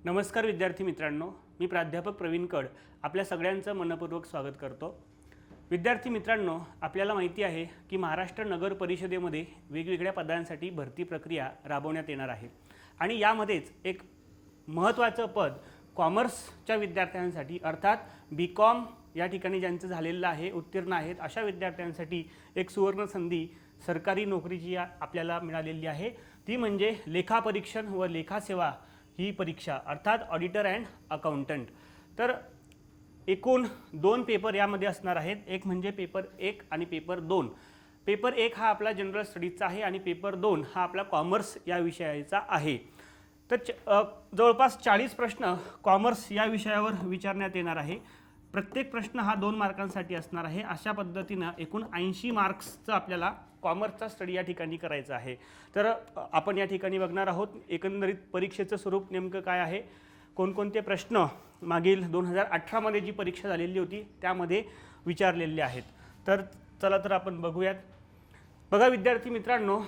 नमस्कार विद्यार्थी मित्रांनो, मी प्राध्यापक प्रवीण कड आपल्या सगळ्यांचं मनपूर्वक स्वागत करतो। विद्यार्थी मित्रांनो, आपल्याला माहिती आहे की महाराष्ट्र नगर परिषदेमध्ये वेगवेगळ्या पदांसाठी भरती प्रक्रिया राबवण्यात येणार आहे आणि यामध्येच एक महत्त्वाचं पद कॉमर्सच्या विद्यार्थ्यांसाठी अर्थात बीकॉम या ठिकाणी ज्यांचं झालेलं आहे, उत्तीर्ण आहेत अशा विद्यार्थ्यांसाठी एक सुवर्ण संधी सरकारी नोकरीची आपल्याला मिळालेली आहे। ती म्हणजे लेखापरीक्षण व लेखा सेवा ही परीक्षा अर्थात ऑडिटर अँड अकाउंटंट। तर एकूण 2 पेपर यामध्ये असणार आहेत, एक म्हणजे पेपर 1 आणि पेपर 2। पेपर 1 हा आपला जनरल स्टडीजचा आहे आणि पेपर 2 हा आपला कॉमर्स या विषयाचा आहे। तर जवळपास 40 प्रश्न कॉमर्स या विषयावर विचारण्यात येणार आहे। प्रत्येक प्रश्न हा 2 मार्कांसाठी असणार आहे। अशा पद्धतीने एकूण 80 मार्क्सचा आपल्याला कॉमर्सचा स्टडी या ठिकाणी करायचा आहे। तर आपण या ठिकाणी बघणार आहोत एकंदरीत परीक्षेचं स्वरूप नेमकं काय आहे, कोणकोणते प्रश्न मागील 2018 मध्ये जी परीक्षा झालेली होती त्यामध्ये विचारलेले आहेत। तर चला तर आपण बघूयात। बघा विद्यार्थी मित्रांनो,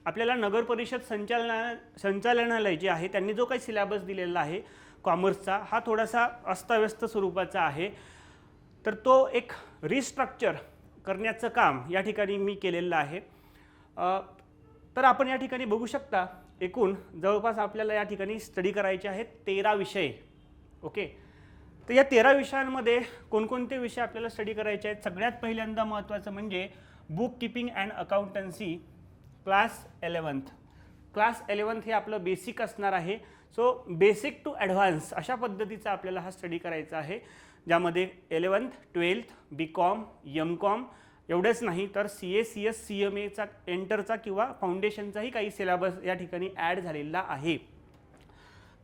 आपल्याला नगर परिषद संचालनालय जे आहे त्यांनी जो काही सिलेबस दिलेला आहे कॉमर्सचा हा थोडासा अस्ताव्यस्त स्वरूपाचा आहे। तर तो एक रिस्ट्रक्चर करण्याचं काम या ठिकाणी मी केलेलं आहे। तर आपण या ठिकाणी बघू शकता एकूण जवळपास आपल्याला या ठिकाणी स्टडी करायचे आहेत 13 विषय। ओके, तर या 13 विषयांमध्ये कोणकोणते विषय आपल्याला स्टडी करायचे आहेत? सगळ्यात पहिल्यांदा महत्त्वाचं म्हणजे book keeping and accountancy class 11th। Class 11th हे आपलं बेसिक असणार आहे। सो बेसिक टू ॲडव्हान्स अशा पद्धतीचा आपल्याला हा स्टडी करायचा आहे, ज्यामध्ये 11th 12th बीकॉम एमकॉम एवढेच नाही तर CA CS CMAचा एंटरचा किंवा फाउंडेशनचाही काही सिलेबस या ठिकाणी ॲड झालेला आहे।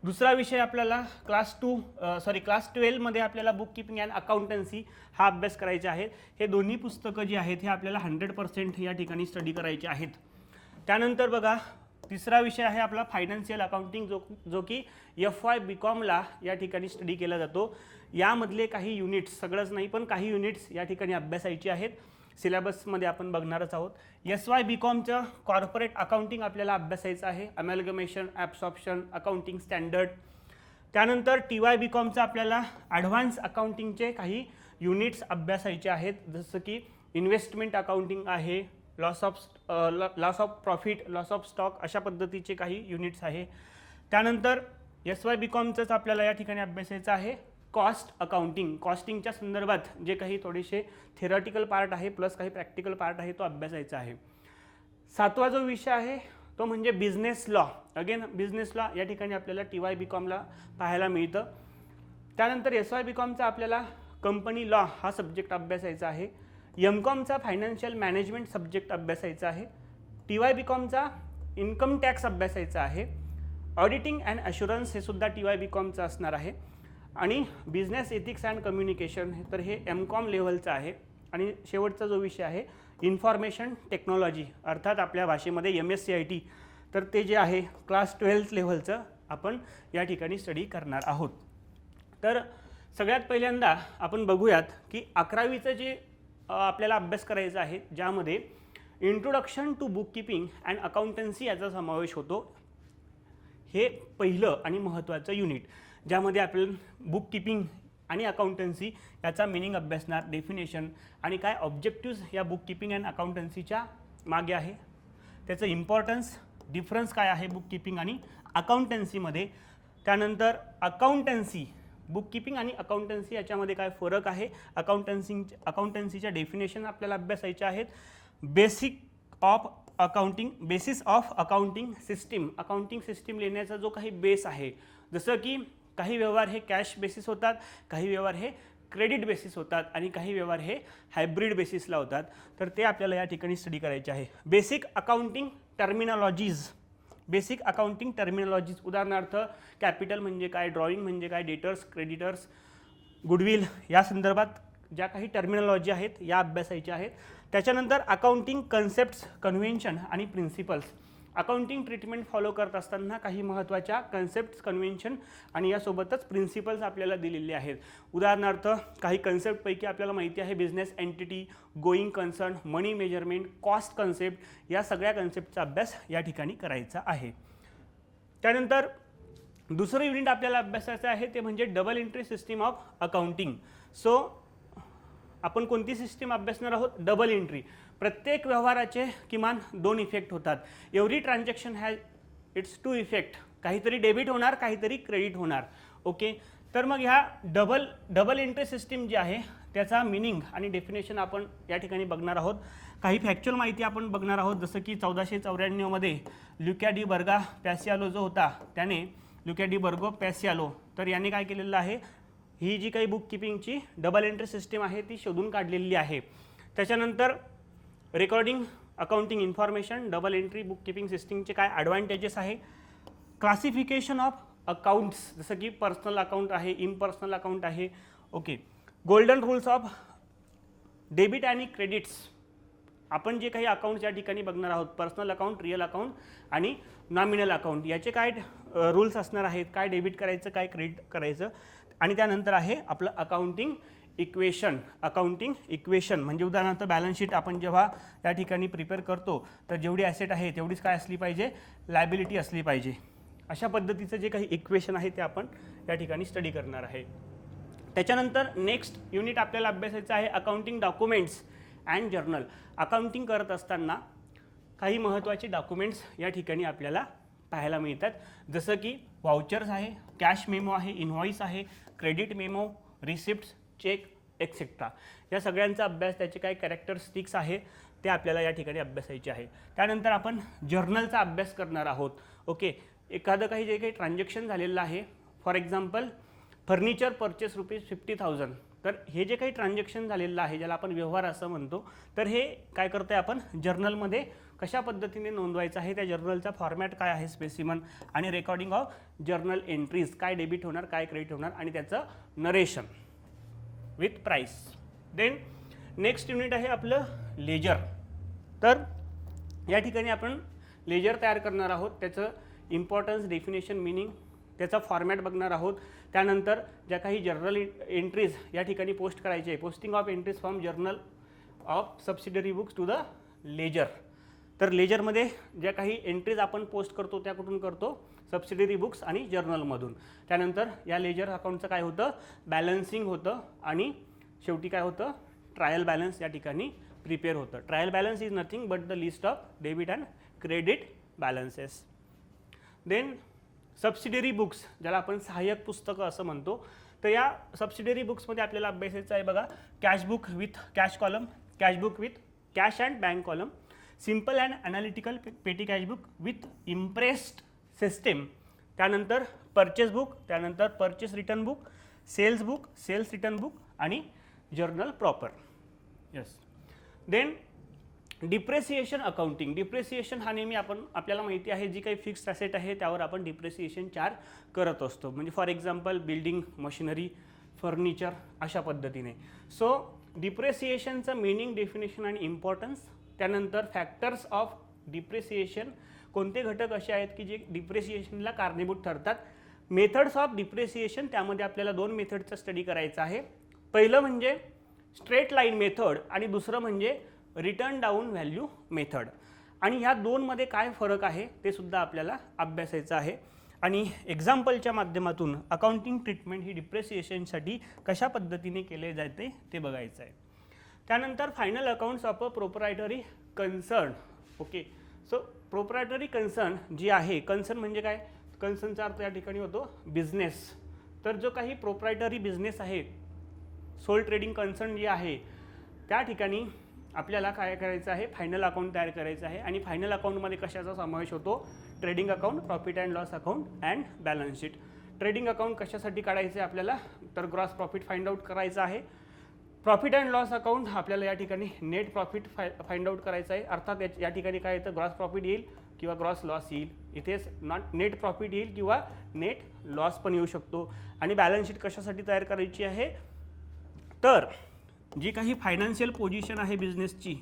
दुसरा विषय आपल्याला क्लास 12 मध्ये आपल्याला बुक कीपिंग अँड अकाउंटन्सी हा अभ्यास करायचा आहे। हे दोन्ही पुस्तकं जी आहेत हे आपल्याला 100% या ठिकाणी स्टडी करायचे आहेत। त्यानंतर बघा तिसरा विषय आहे आपला फायनान्शियल अकाउंटिंग, जो की FY बीकॉमला या ठिकाणी स्टडी केला जातो। यामधले काही युनिट्स, सगळंच नाही पण काही युनिट्स या ठिकाणी अभ्यासायची आहेत। सिलेबसमध्ये आपण बघणारच आहोत। SY बीकॉमचं कॉर्पोरेट अकाउंटिंग आपल्याला अभ्यासायचं आहे, अमॅलगमेशन ॲब्सॉर्प्शन अकाउंटिंग स्टँडर्ड। त्यानंतर TY बीकॉमचं आपल्याला ॲडव्हान्स अकाउंटिंगचे काही युनिट्स अभ्यासायचे आहेत, जसं की इन्व्हेस्टमेंट अकाउंटिंग आहे, loss of profit, loss of stock अशा पद्धतीचे काही युनिट्स आहे। त्यानंतर SY बीकॉमचंच आपल्याला या ठिकाणी अभ्यासायचं आहे कॉस्ट अकाउंटिंग, कॉस्टिंगच्या संदर्भात जे काही थोडेसे थेरॉटिकल पार्ट आहे प्लस काही प्रॅक्टिकल पार्ट आहे तो अभ्यासायचा आहे। 7वा जो विषय आहे तो म्हणजे business law. Again business law या ठिकाणी आपल्याला TY बीकॉमला पाहायला मिळतं। त्यानंतर SY बीकॉमचा आपल्याला कंपनी लॉ हा सब्जेक्ट अभ्यासायचा आहे। एमकॉमचा फायनान्शियल मॅनेजमेंट सब्जेक्ट अभ्यासायचा आहे। TY बीकॉमचा इन्कम टॅक्स अभ्यासायचा आहे। ऑडिटिंग अँड ॲश्युरन्स हे सुद्धा TY बीकॉमचं असणार आहे। आणि बिझनेस एथिक्स अँड कम्युनिकेशन तर हे एमकॉम लेव्हलचं आहे। आणि शेवटचा जो विषय आहे इन्फॉर्मेशन टेक्नॉलॉजी अर्थात आपल्या भाषेमध्ये MSCIT, तर ते जे आहे क्लास 12th लेव्हलचं आपण या ठिकाणी स्टडी करणार आहोत। तर सगळ्यात पहिल्यांदा आपण बघूयात की 11वीचं जे आपल्याला अभ्यास करायचा आहे, ज्यामध्ये introduction to bookkeeping and accountancy याचा समावेश होतो। हे पहिलं आणि महत्त्वाचं युनिट, ज्यामध्ये आपण बुक कीपिंग आणि अकाउंटन्सी याचा मिनिंग अभ्यासणार, डेफिनेशन आणि काय ऑब्जेक्टिव्स या बुक कीपिंग अँड अकाउंटन्सीच्या मागे आहे, त्याचं इम्पॉर्टन्स, डिफरन्स काय आहे बुक कीपिंग आणि अकाउंटन्सीमध्ये। त्यानंतर अकाउंटन्सी, बुक कीपिंग आणि अकाउंटन्सी याच्यामध्ये काय फरक आहे, अकाउंटन्सीच्या डेफिनेशन आपल्याला अभ्यासायच्या आहेत। Basis of accounting system, accounting system लिहिण्याचा जो काही बेस आहे, जसं की काही व्यवहार हे कॅश बेसिस होतात, काही व्यवहार हे क्रेडिट बेसिस होतात आणि काही व्यवहार हे हायब्रिड बेसिसला होतात, तर ते आपल्याला या ठिकाणी स्टडी करायचे आहे। बेसिक अकाउंटिंग टर्मिनॉलॉजीज, उदाहरणार्थ कॅपिटल म्हणजे काय, ड्रॉइंग म्हणजे काय, डेटर्स, क्रेडिटर्स, गुडविल या संदर्भात ज्या काही टर्मिनॉलॉजी आहेत या अभ्यासायच्या आहेत। त्याच्यानंतर अकाउंटिंग कन्सेप्ट्स, कन्व्हेन्शन आणि प्रिन्सिपल्स, अकाउंटिंग ट्रीटमेंट फॉलो करत असताना काही महत्त्वाच्या कन्सेप्ट्स, कन्व्हेन्शन आणि यासोबतच प्रिन्सिपल्स आपल्याला दिलेले आहेत। उदाहरणार्थ काही कन्सेप्टपैकी आपल्याला माहिती आहे बिझनेस एंटिटी, गोईंग कन्सर्न, मनी मेजरमेंट, कॉस्ट कन्सेप्ट, या सगळ्या कन्सेप्टचा अभ्यास या ठिकाणी करायचा आहे। त्यानंतर दुसरं युनिट आपल्याला अभ्यासायचं आहे ते म्हणजे double entry system of accounting. So आपण कोणती सिस्टीम अभ्यासणार आहोत? Double entry. प्रत्येक व्यवहाराचे किमान 2 इफेक्ट होतात. Every transaction has its 2 effect. काहीतरी डेबिट होणार, काहीतरी क्रेडिट होणार. ओके, तर मग ह्या डबल एंट्री सिस्टीम जी आहे त्याचा मिनिंग आणि डेफिनेशन आपण या ठिकाणी बघणार आहोत. काही फॅक्च्युअल माहिती आपण बघणार आहोत, जसं की 1494 मध्ये लुका डी बर्गा पॅसियालो जो होता त्याने लुका डी बर्गो पॅसियालो तर याने काय केलेलं आहे, ही जी काही बुक किपिंगची डबल एंट्री सिस्टीम आहे ती शोधून काढलेली आहे. त्याच्यानंतर recording accounting information double entry book keeping सिस्टीमचे काय ॲडव्हान्टेजेस आहे. क्लासिफिकेशन ऑफ अकाउंट्स, जसं की पर्सनल अकाउंट आहे, इम्पर्सनल अकाउंट आहे. Okay, golden rules of debit आणि क्रेडिट्स. आपण जे काही अकाउंट्स या ठिकाणी बघणार आहोत, पर्सनल अकाउंट, रिअल अकाउंट आणि नॉमिनल अकाउंट, याचे काय रूल्स असणार आहेत, काय डेबिट करायचं, काय क्रेडिट करायचं. आणि त्यानंतर आहे आपलं अकाउंटिंग इक्वेशन. अकाउंटिंग इक्वेशन म्हणजे उदाहरणार्थ बॅलन्स शीट आपण जेव्हा या ठिकाणी प्रिपेअर करतो तर जेवढी ॲसेट आहे तेवढीच काय असली पाहिजे, लायबिलिटी असली पाहिजे. अशा पद्धतीचं जे काही इक्वेशन आहे ते आपण या ठिकाणी स्टडी करणार आहे. त्याच्यानंतर नेक्स्ट युनिट आपल्याला अभ्यासायचं आहे accounting documents and journal. Accounting करत असताना काही महत्त्वाचे डॉक्युमेंट्स या ठिकाणी आपल्याला पाहायला मिळतात, जसं की वाउचर्स आहे, कॅश मेमो आहे, इनव्हॉइस आहे, credit memo, receipts, cheque etcetera. या सगळ्यांचा अभ्यास, त्याचे काय कॅरेक्टरिस्टिक्स आहे ते आपल्याला या ठिकाणी अभ्यासायचे आहे. त्यानंतर आपण जर्नलचा अभ्यास करणार आहोत. ओके, एखादं काही जे काही ट्रान्झॅक्शन झालेलं आहे, फॉर एक्झाम्पल फर्निचर परचेस ₹50,000, तर हे जे काही ट्रान्झॅक्शन झालेलं आहे ज्याला आपण व्यवहार असं म्हणतो, तर हे काय करतो आहे आपण जर्नलमध्ये कशा पद्धतीने नोंदवायचं आहे, त्या जर्नलचा फॉर्मॅट काय आहे, स्पेसिमन आणि रेकॉर्डिंग ऑफ जर्नल एंट्रीज, काय डेबिट होणार, काय क्रेडिट होणार आणि त्याचं narration with price. Then next unit आहे आपलं लेजर. तर या ठिकाणी आपण लेजर तयार करणार आहोत, त्याचं इम्पॉर्टन्स, डेफिनेशन, मिनिंग, त्याचा फॉर्मॅट बघणार आहोत. त्यानंतर ज्या काही जर्नल एंट्रीज या ठिकाणी पोस्ट करायचे आहे, posting of entries from journal of subsidiary books to the ledger. तर लेजरमध्ये ज्या काही एंट्रीज आपण पोस्ट करतो त्या कुठून करतो, सबसिडरी बुक्स आणि जर्नलमधून. त्यानंतर या लेजर अकाउंटचं काय होतं, बॅलन्सिंग होतं आणि शेवटी काय होतं, ट्रायल बॅलन्स या ठिकाणी प्रिपेअर होतं. Trial balance is nothing but the list of debit and credit balances. Then subsidiary books, ज्याला आपण सहाय्यक पुस्तकं असं म्हणतो, तर या सबसिडरी बुक्समध्ये आपल्याला अभ्यासायचं आहे बघा, cash book with cash column, cash book with cash and bank column, simple and analytical petty cash book with imprest system, त्यानंतर परचेस बुक, त्यानंतर purchase return book, sales book, sales return book आणि journal proper. Yes. Then depreciation accounting. Depreciation हा नेहमी आपल्याला माहिती आहे, जी काही fixed asset आहे त्यावर आपण डिप्रेसिएशन चार्ज करत असतो, म्हणजे for example building, machinery, furniture अशा पद्धतीने. सो डिप्रेसिएशनचं मिनिंग, डेफिनेशन आणि इम्पॉर्टन्स, त्यानंतर फॅक्टर्स ऑफ डिप्रेसिएशन, कोणते घटक असे आहेत की जे डिप्रेसिएशनला कारणीभूत ठरतात. मेथड्स ऑफ डिप्रेसिएशन, त्यामध्ये आपल्याला 2 मेथडचा स्टडी करायचा आहे. पहिलं म्हणजे स्ट्रेट लाईन मेथड आणि दुसरं म्हणजे रिटर्न डाऊन व्हॅल्यू मेथड. आणि ह्या 2मध्ये काय फरक आहे ते सुद्धा आपल्याला अभ्यासायचं आहे. आणि एक्झाम्पलच्या माध्यमातून अकाउंटिंग ट्रीटमेंट ही डिप्रेसिएशनसाठी कशा पद्धतीने केले जाते ते बघायचं आहे. त्यानंतर final accounts of a proprietary concern. Okay, so proprietary concern जी आहे, कन्सर्न म्हणजे काय, कन्सर्नचा अर्थ या ठिकाणी होतो बिझनेस. तर जो काही प्रोप्रायटरी बिझनेस आहे, सोल ट्रेडिंग कन्सर्न जी आहे, त्या ठिकाणी आपल्याला काय करायचं आहे, फायनल अकाउंट तयार करायचं आहे. आणि फायनल अकाउंटमध्ये कशाचा समावेश होतो, trading account, profit and loss account and balance sheet. Trading account कशासाठी काढायचं आहे आपल्याला, तर ग्रॉस प्रॉफिट फाइंड आउट करायचं आहे. प्रॉफिट अँड लॉस अकाउंट आपल्याला या ठिकाणी नेट प्रॉफिट फाइंड आउट करायचं आहे. अर्थात या ठिकाणी काय येतं, ग्रॉस प्रॉफिट येईल किंवा ग्रॉस लॉस येईल. इथेच नॉट नेट प्रॉफिट येईल किंवा नेट लॉस पण येऊ शकतो. आणि बॅलन्स शीट कशासाठी तयार करायची आहे, तर जी काही फायनान्शियल पोझिशन आहे बिझनेसची,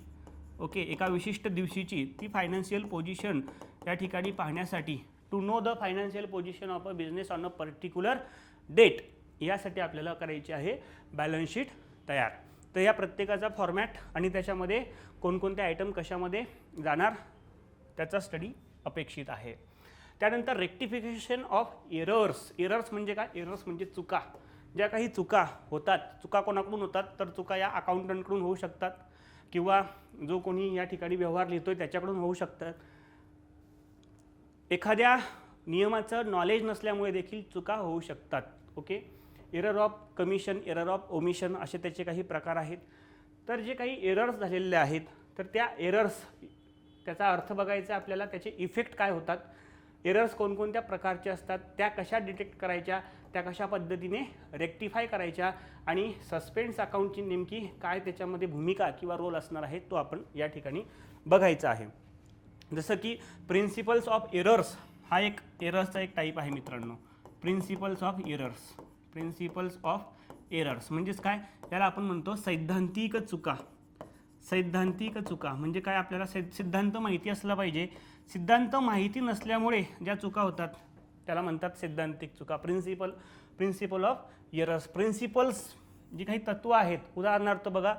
ओके, एका विशिष्ट दिवशीची, ती फायनान्शियल पोझिशन या ठिकाणी पाहण्यासाठी, to know the financial position of a business on a particular date, यासाठी आपल्याला करायची आहे बॅलन्स शीट तयार. तर या प्रत्येकाचा फॉर्मॅट आणि त्याच्यामध्ये कोणकोणते आयटम कशामध्ये जाणार त्याचा स्टडी अपेक्षित आहे. त्यानंतर रेक्टिफिकेशन ऑफ एरर्स. एरर्स म्हणजे काय? एरर्स म्हणजे चुका. ज्या काही चुका होतात, चुका कोणाकडून होतात? तर चुका या अकाउंटंटकडून होऊ शकतात किंवा जो कोणी या ठिकाणी व्यवहार लिहितोय त्याच्याकडून होऊ शकतात. एखाद्या नियमाचं नॉलेज नसल्यामुळे देखील चुका होऊ शकतात. Okay. Error of commission, error of omission असे त्याचे काही प्रकार आहेत. तर जे काही एरर्स झालेले आहेत तर त्या एरर्स, त्याचा अर्थ बघायचा आपल्याला, त्याचे इफेक्ट काय होतात, एरर्स कोणकोणत्या प्रकारचे असतात, त्या कशा डिटेक्ट करायच्या, त्या कशा पद्धतीने रेक्टिफाय करायच्या आणि सस्पेन्स अकाउंटची नेमकी काय त्याच्यामध्ये भूमिका किंवा रोल असणार आहे तो आपण या ठिकाणी बघायचा आहे. जसं की प्रिन्सिपल्स ऑफ एरर्स हा एक एरर्सचा एक टाईप आहे मित्रांनो. Principles of errors. Principles of errors म्हणजेच काय? याला आपण म्हणतो सैद्धांतिक चुका. सैद्धांतिक चुका म्हणजे काय? आपल्याला सिद्धांत माहिती असला पाहिजे. सिद्धांत माहिती नसल्यामुळे ज्या चुका होतात त्याला म्हणतात सैद्धांतिक चुका. Principle of errors. प्रिन्सिपल्स जी काही तत्त्व आहेत, उदाहरणार्थ बघा,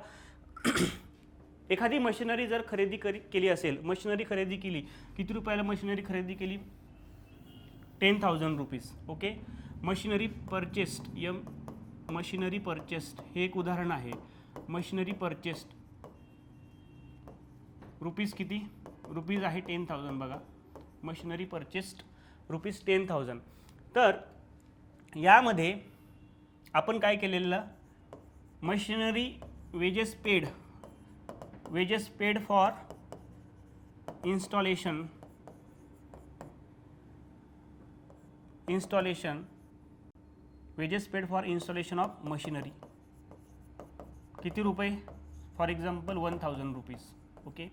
एखादी मशिनरी जर खरेदी केली असेल, मशिनरी खरेदी केली, किती रुपयाला मशिनरी खरेदी केली? 10,000 rupees. Okay. Machinery purchased, machinery purchased हे एक उदाहरण आहे. मशिनरी परचेस्ड रुपीज किती? रुपीज आहे 10,000. बघा, मशिनरी परचेस्ड रुपीज 10,000. तर यामध्ये आपण काय केलेलं? Machinery wedges paid for installation wages paid for installation of machinery किती रुपये? For example 1,000 rupees. ओके.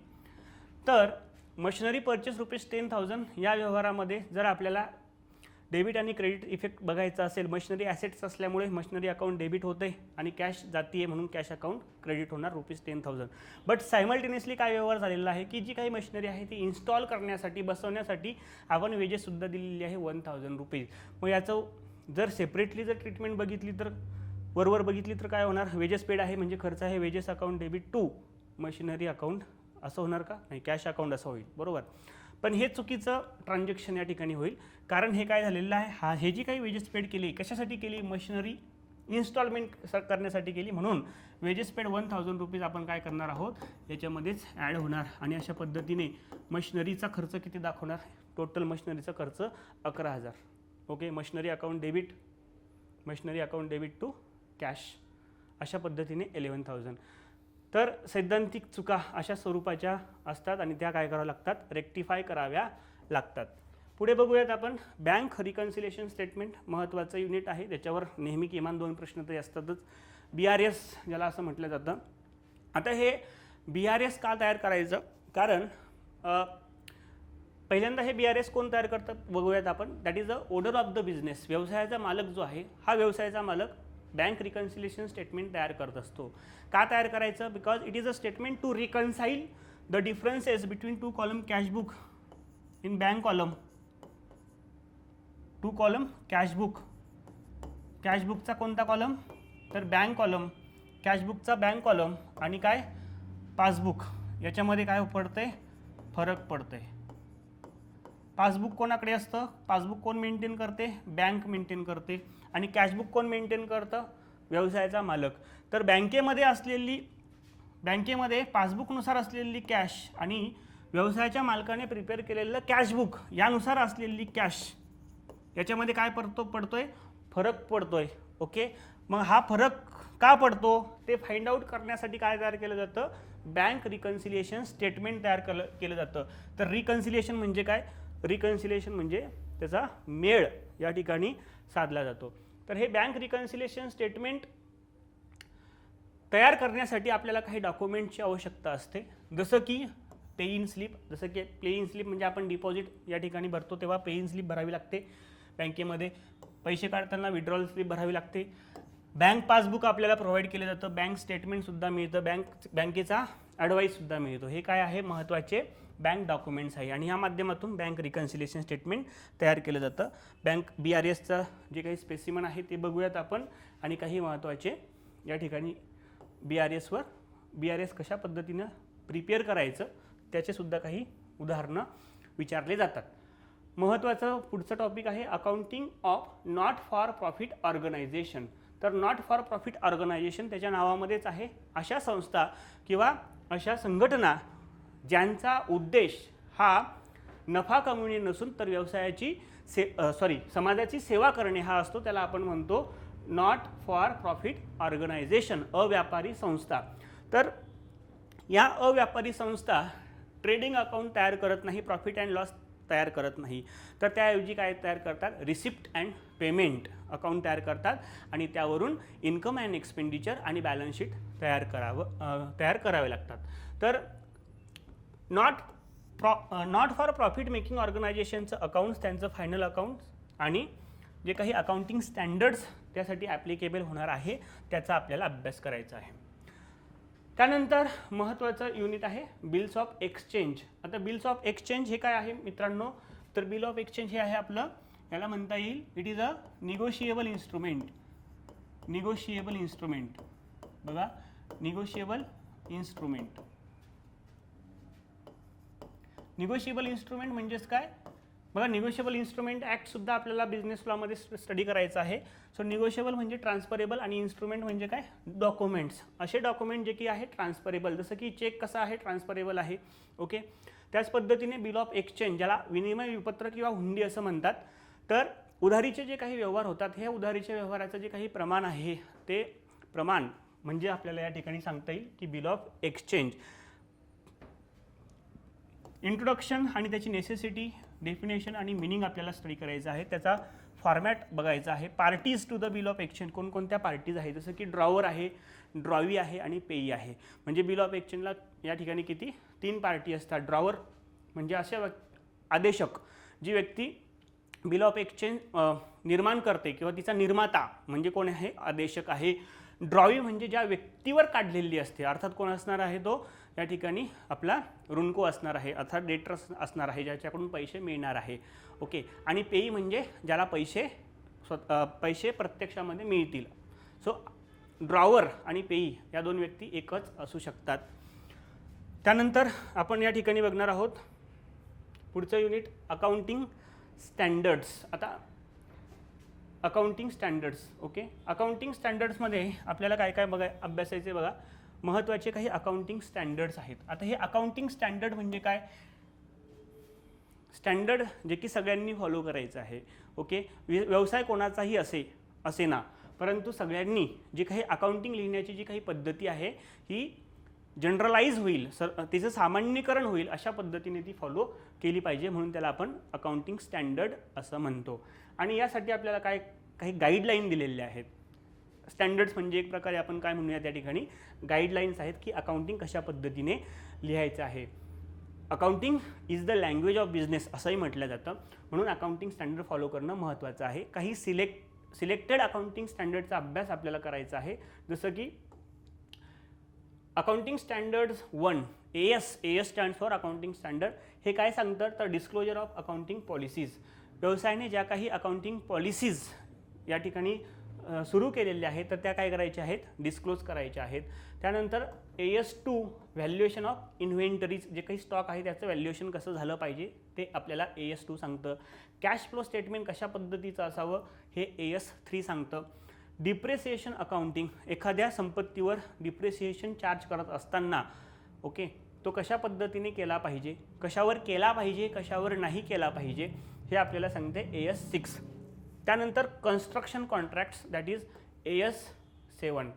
तर मशिनरी परचेस रुपीज 10,000 या व्यवहारामध्ये जर आपल्याला डेबिट आणि क्रेडिट इफेक्ट बघायचा असेल, मशिनरी ॲसेट्स असल्यामुळे मशिनरी अकाउंट डेबिट होते आणि कॅश जातीये म्हणून कॅश अकाउंट क्रेडिट होणार रुपीज 10,000. बट सायमल्टेनियसली काय व्यवहार झालेला आहे की जी काही मशिनरी आहे ती इन्स्टॉल करण्यासाठी, बसवण्यासाठी आपण वेजेससुद्धा दिलेली आहे 1,000 रुपीज. मग याचं जर सेपरेटली जर ट्रीटमेंट बघितली तर वरवर बघितली तर काय होणार? वेजेस पेड आहे म्हणजे खर्च आहे, wages account debit to machinery account असं होणार का? नाही, कॅश अकाउंट असं होईल. बरोबर. पण हे चुकीचं ट्रान्झॅक्शन या ठिकाणी होईल. कारण हे काय झालेलं आहे, हे जी काही वेजेस पेड केली कशासाठी केली? मशिनरी इन्स्टॉलमेंट करण्यासाठी केली. म्हणून वेजेस पेड 1,000 रुपीज आपण काय करणार आहोत याच्यामध्येच ॲड होणार. आणि अशा पद्धतीने मशिनरीचा खर्च किती दाखवणार? टोटल मशिनरीचा खर्च 11,000. Okay. Machinery account debit to cash अशा पद्धतीने 11,000. तर सैद्धांतिक चुका अशा स्वरूपाच्या असतात आणि त्या काय कराव्या लागतात? रेक्टिफाय कराव्या लागतात. पुढे बघूयात आपण बँक रिकन्सिलेशन स्टेटमेंट. महत्त्वाचं युनिट आहे, त्याच्यावर नेहमी किमान 2 प्रश्न तरी असतातच. BRS ज्याला असं म्हटलं जातं. आता हे BRS का तयार करायचं? कारण पहिल्यांदा हे BRS कोण तयार करतात बघूयात आपण. That is the owner of the business. व्यवसायाचा मालक जो आहे हा व्यवसायाचा मालक बँक रिकन्सिलेशन स्टेटमेंट तयार करत असतो. का तयार करायचं? Because it is a statement to reconcile the differences between 2 column cashbook in bank column. 2 column cashbook. कॅशबुकचा कोणता कॉलम? तर बँक कॉलम. कॅशबुकचा बँक कॉलम आणि काय? पासबुक. याच्यामध्ये काय पडतंय? फरक पडतंय. पासबुक कोणाकडे असतं? पासबुक कोण मेंटेन करते? बँक मेंटेन करते. आणि कॅशबुक कोण मेंटेन करतं? व्यवसायाचा मालक. तर बँकेमध्ये पासबुकनुसार असलेली कॅश आणि व्यवसायाच्या मालकाने प्रिपेअर केलेलं कॅशबुक यानुसार असलेली कॅश याच्यामध्ये काय पडतोय? फरक पडतोय. ओके. मग हा फरक का पडतो ते फाइंड आउट करण्यासाठी काय तयार केलं जातं? बँक रिकन्सिलिएशन स्टेटमेंट तयार केलं जातं. तर रिकन्सिलिएशन म्हणजे काय? रिकन्सिलिएशन म्हणजे त्याचा मेळ या ठिकाणी साधला जातो. तर हे बँक रिकन्सिलिएशन स्टेटमेंट तयार करण्यासाठी आपल्याला काही डॉक्युमेंटची आवश्यकता असते. जसं की पे इन स्लिप. जसं की पे इन स्लिप म्हणजे आपण डिपॉझिट या ठिकाणी भरतो तेव्हा पे इन स्लिप भरावी लागते. बँकेमध्ये पैसे काढताना विड्रॉल स्लिप भरावी लागते. बँक पासबुक आपल्याला प्रोव्हाइड केलं जातं. बँक स्टेटमेंटसुद्धा मिळतं. बँकेचा ॲडवाईससुद्धा मिळतो. हे काय आहे? महत्त्वाचे बँक डॉक्युमेंट्स आहे आणि या माध्यमातून बँक रिकन्सिलिएशन स्टेटमेंट तयार केलं जातं. बँक BRSचं जे काही स्पेसिमन आहे ते बघूयात आपण आणि काही महत्त्वाचे या ठिकाणी BRS कशा पद्धतीनं प्रिपेअर करायचं त्याचेसुद्धा काही उदाहरणं विचारले जातात. महत्त्वाचं पुढचं टॉपिक आहे accounting of not for profit organisation. तर नॉट फॉर प्रॉफिट ऑर्गनायझेशन त्याच्या नावामध्येच आहे अशा संस्था किंवा अशा संघटना ज्यांचा उद्देश हा नफा कमविणे नसून तर व्यवसायाची समाजाची सेवा करणे हा असतो. त्याला आपण म्हणतो नॉट फॉर प्रॉफिट ऑर्गनायझेशन, अव्यापारी संस्था. तर या अव्यापारी संस्था ट्रेडिंग अकाउंट तयार करत नाही, प्रॉफिट अँड लॉस तयार करत नाही, तर त्याऐवजी काय तयार करतात, रिसिप्ट अँड पेमेंट अकाउंट तयार करतात आणि त्यावरून इन्कम अँड एक्सपेंडिचर आणि बॅलन्स शीट तयार करावे लागतात. तर नॉट फॉर प्रॉफिट मेकिंग ऑर्गनायझेशनचं अकाउंट्स, त्यांचं फायनल अकाउंट्स आणि जे काही अकाउंटिंग स्टँडर्ड्स त्यासाठी ॲप्लिकेबल होणार आहे त्याचा आपल्याला अभ्यास करायचा आहे. त्यानंतर महत्त्वाचं युनिट आहे बिल्स ऑफ एक्सचेंज. आता बिल्स ऑफ एक्सचेंज हे काय आहे मित्रांनो, तर बिल ऑफ एक्सचेंज हे आहे आपलं, याला म्हणता येईल it is a negotiable instrument. Negotiable instrument बघा, निगोशिएबल इन्स्ट्रुमेंट. निगोशिएबल इन्स्ट्रुमेंट म्हणजेच काय बघा, निगोशिएबल इन्स्ट्रुमेंट ॲक्टसुद्धा आपल्याला बिझनेस लॉमध्ये स्टडी करायचं आहे. सो निगोशिएबल म्हणजे ट्रान्सफरेबल आणि इन्स्ट्रुमेंट म्हणजे काय, डॉक्युमेंट्स. असे डॉक्युमेंट जे की आहे ट्रान्सफरेबल, जसं की चेक कसा आहे ट्रान्सफरेबल आहे. ओके, त्याच पद्धतीने बिल ऑफ एक्सचेंज ज्याला विनिमय विपत्र किंवा हुंडी असं म्हणतात. तर उधारीचे जे काही व्यवहार होतात हे उधारीच्या व्यवहाराचं जे काही प्रमाण आहे ते प्रमाण म्हणजे आपल्याला या ठिकाणी सांगता येईल की बिल ऑफ एक्सचेंज. इंट्रोडक्शन आणि त्याची नेसेसिटी, डेफिनेशन आणि मिनिंग आपल्याला स्टडी करायचं आहे. त्याचा फॉर्मॅट बघायचा आहे. Parties to the bill of exchange कोणकोणत्या पार्टीज आहे, जसं की ड्रॉवर आहे, ड्रॉवी आहे आणि पेई आहे. म्हणजे बिल ऑफ एक्सचेंजला या ठिकाणी किती 3 पार्टी असतात. ड्रॉवर म्हणजे असे आदेशक, जी व्यक्ती बिल ऑफ एक्सचेंज निर्माण करते किंवा तिचा निर्माता म्हणजे कोण आहे, आदेशक आहे. ड्रॉवी म्हणजे ज्या व्यक्तीवर काढलेली असते, अर्थात कोण असणार आहे तो या ठिकाणी आपला ऋणको असणार आहे, अर्थात डेटर असणार आहे ज्याच्याकडून पैसे मिळणार आहे. ओके, आणि पेई म्हणजे ज्याला पैसे प्रत्यक्षामध्ये मिळतील. सो ड्रॉवर आणि पेई या 2 व्यक्ती एकच असू शकतात. त्यानंतर आपण या ठिकाणी बघणार आहोत पुढचं युनिट अकाउंटिंग स्टँडर्ड्स. आता अकाउंटिंग स्टँडर्ड्स. ओके, अकाउंटिंग स्टँडर्ड्समध्ये आपल्याला काय काय अभ्यासायचे बघा, महत्त्वाचे काही अकाउंटिंग स्टँडर्ड्स आहेत. आता हे अकाउंटिंग स्टँडर्ड म्हणजे काय, स्टँडर्ड जे की सगळ्यांनी फॉलो करायचं आहे. ओके, व्यवसाय कोणाचाही असे ना, परंतु सगळ्यांनी जी काही अकाउंटिंग लिहिण्याची जी काही पद्धती आहे ही जनरलाइज होईल, तिचं सामान्यीकरण होईल अशा पद्धतीने ती फॉलो केली पाहिजे, म्हणून त्याला आपण अकाउंटिंग स्टँडर्ड असं म्हणतो. आणि यासाठी आपल्याला काही गाईडलाईन दिलेल्या आहेत. स्टँडर्ड्स म्हणजे एक प्रकारे आपण काय म्हणूया त्या ठिकाणी गाईडलाईन्स आहेत की अकाउंटिंग कशा पद्धतीने लिहायचं आहे. Accounting is the language of business असंही म्हटलं जातं, म्हणून अकाउंटिंग स्टँडर्ड फॉलो करणं महत्त्वाचं आहे. काही सिलेक्टेड अकाउंटिंग स्टँडर्डचा अभ्यास आपल्याला करायचा आहे, जसं की accounting standards 1 AS stands for accounting standard. हे काय सांगतं, तर डिस्क्लोजर ऑफ अकाउंटिंग पॉलिसीज. व्यवसायाने ज्या काही अकाउंटिंग पॉलिसीज या ठिकाणी सुरू केलेल्या आहेत तर त्या काय करायच्या आहेत, डिस्क्लोज करायच्या आहेत. त्यानंतर AS2 व्हॅल्युएशन ऑफ इन्व्हेंटरीज, जे काही स्टॉक आहे त्याचं व्हॅल्युएशन कसं झालं पाहिजे ते आपल्याला AS2 सांगतं. कॅश फ्लो स्टेटमेंट कशा पद्धतीचं असावं हे AS3 सांगतं. डिप्रेसिएशन अकाउंटिंग, एखाद्या संपत्तीवर डिप्रेसिएशन चार्ज करत असताना ओके तो कशा पद्धतीने केला पाहिजे, कशावर केला पाहिजे, कशावर नाही केला पाहिजे हे आपल्याला सांगते AS6. त्यानंतर construction contracts that is AS7.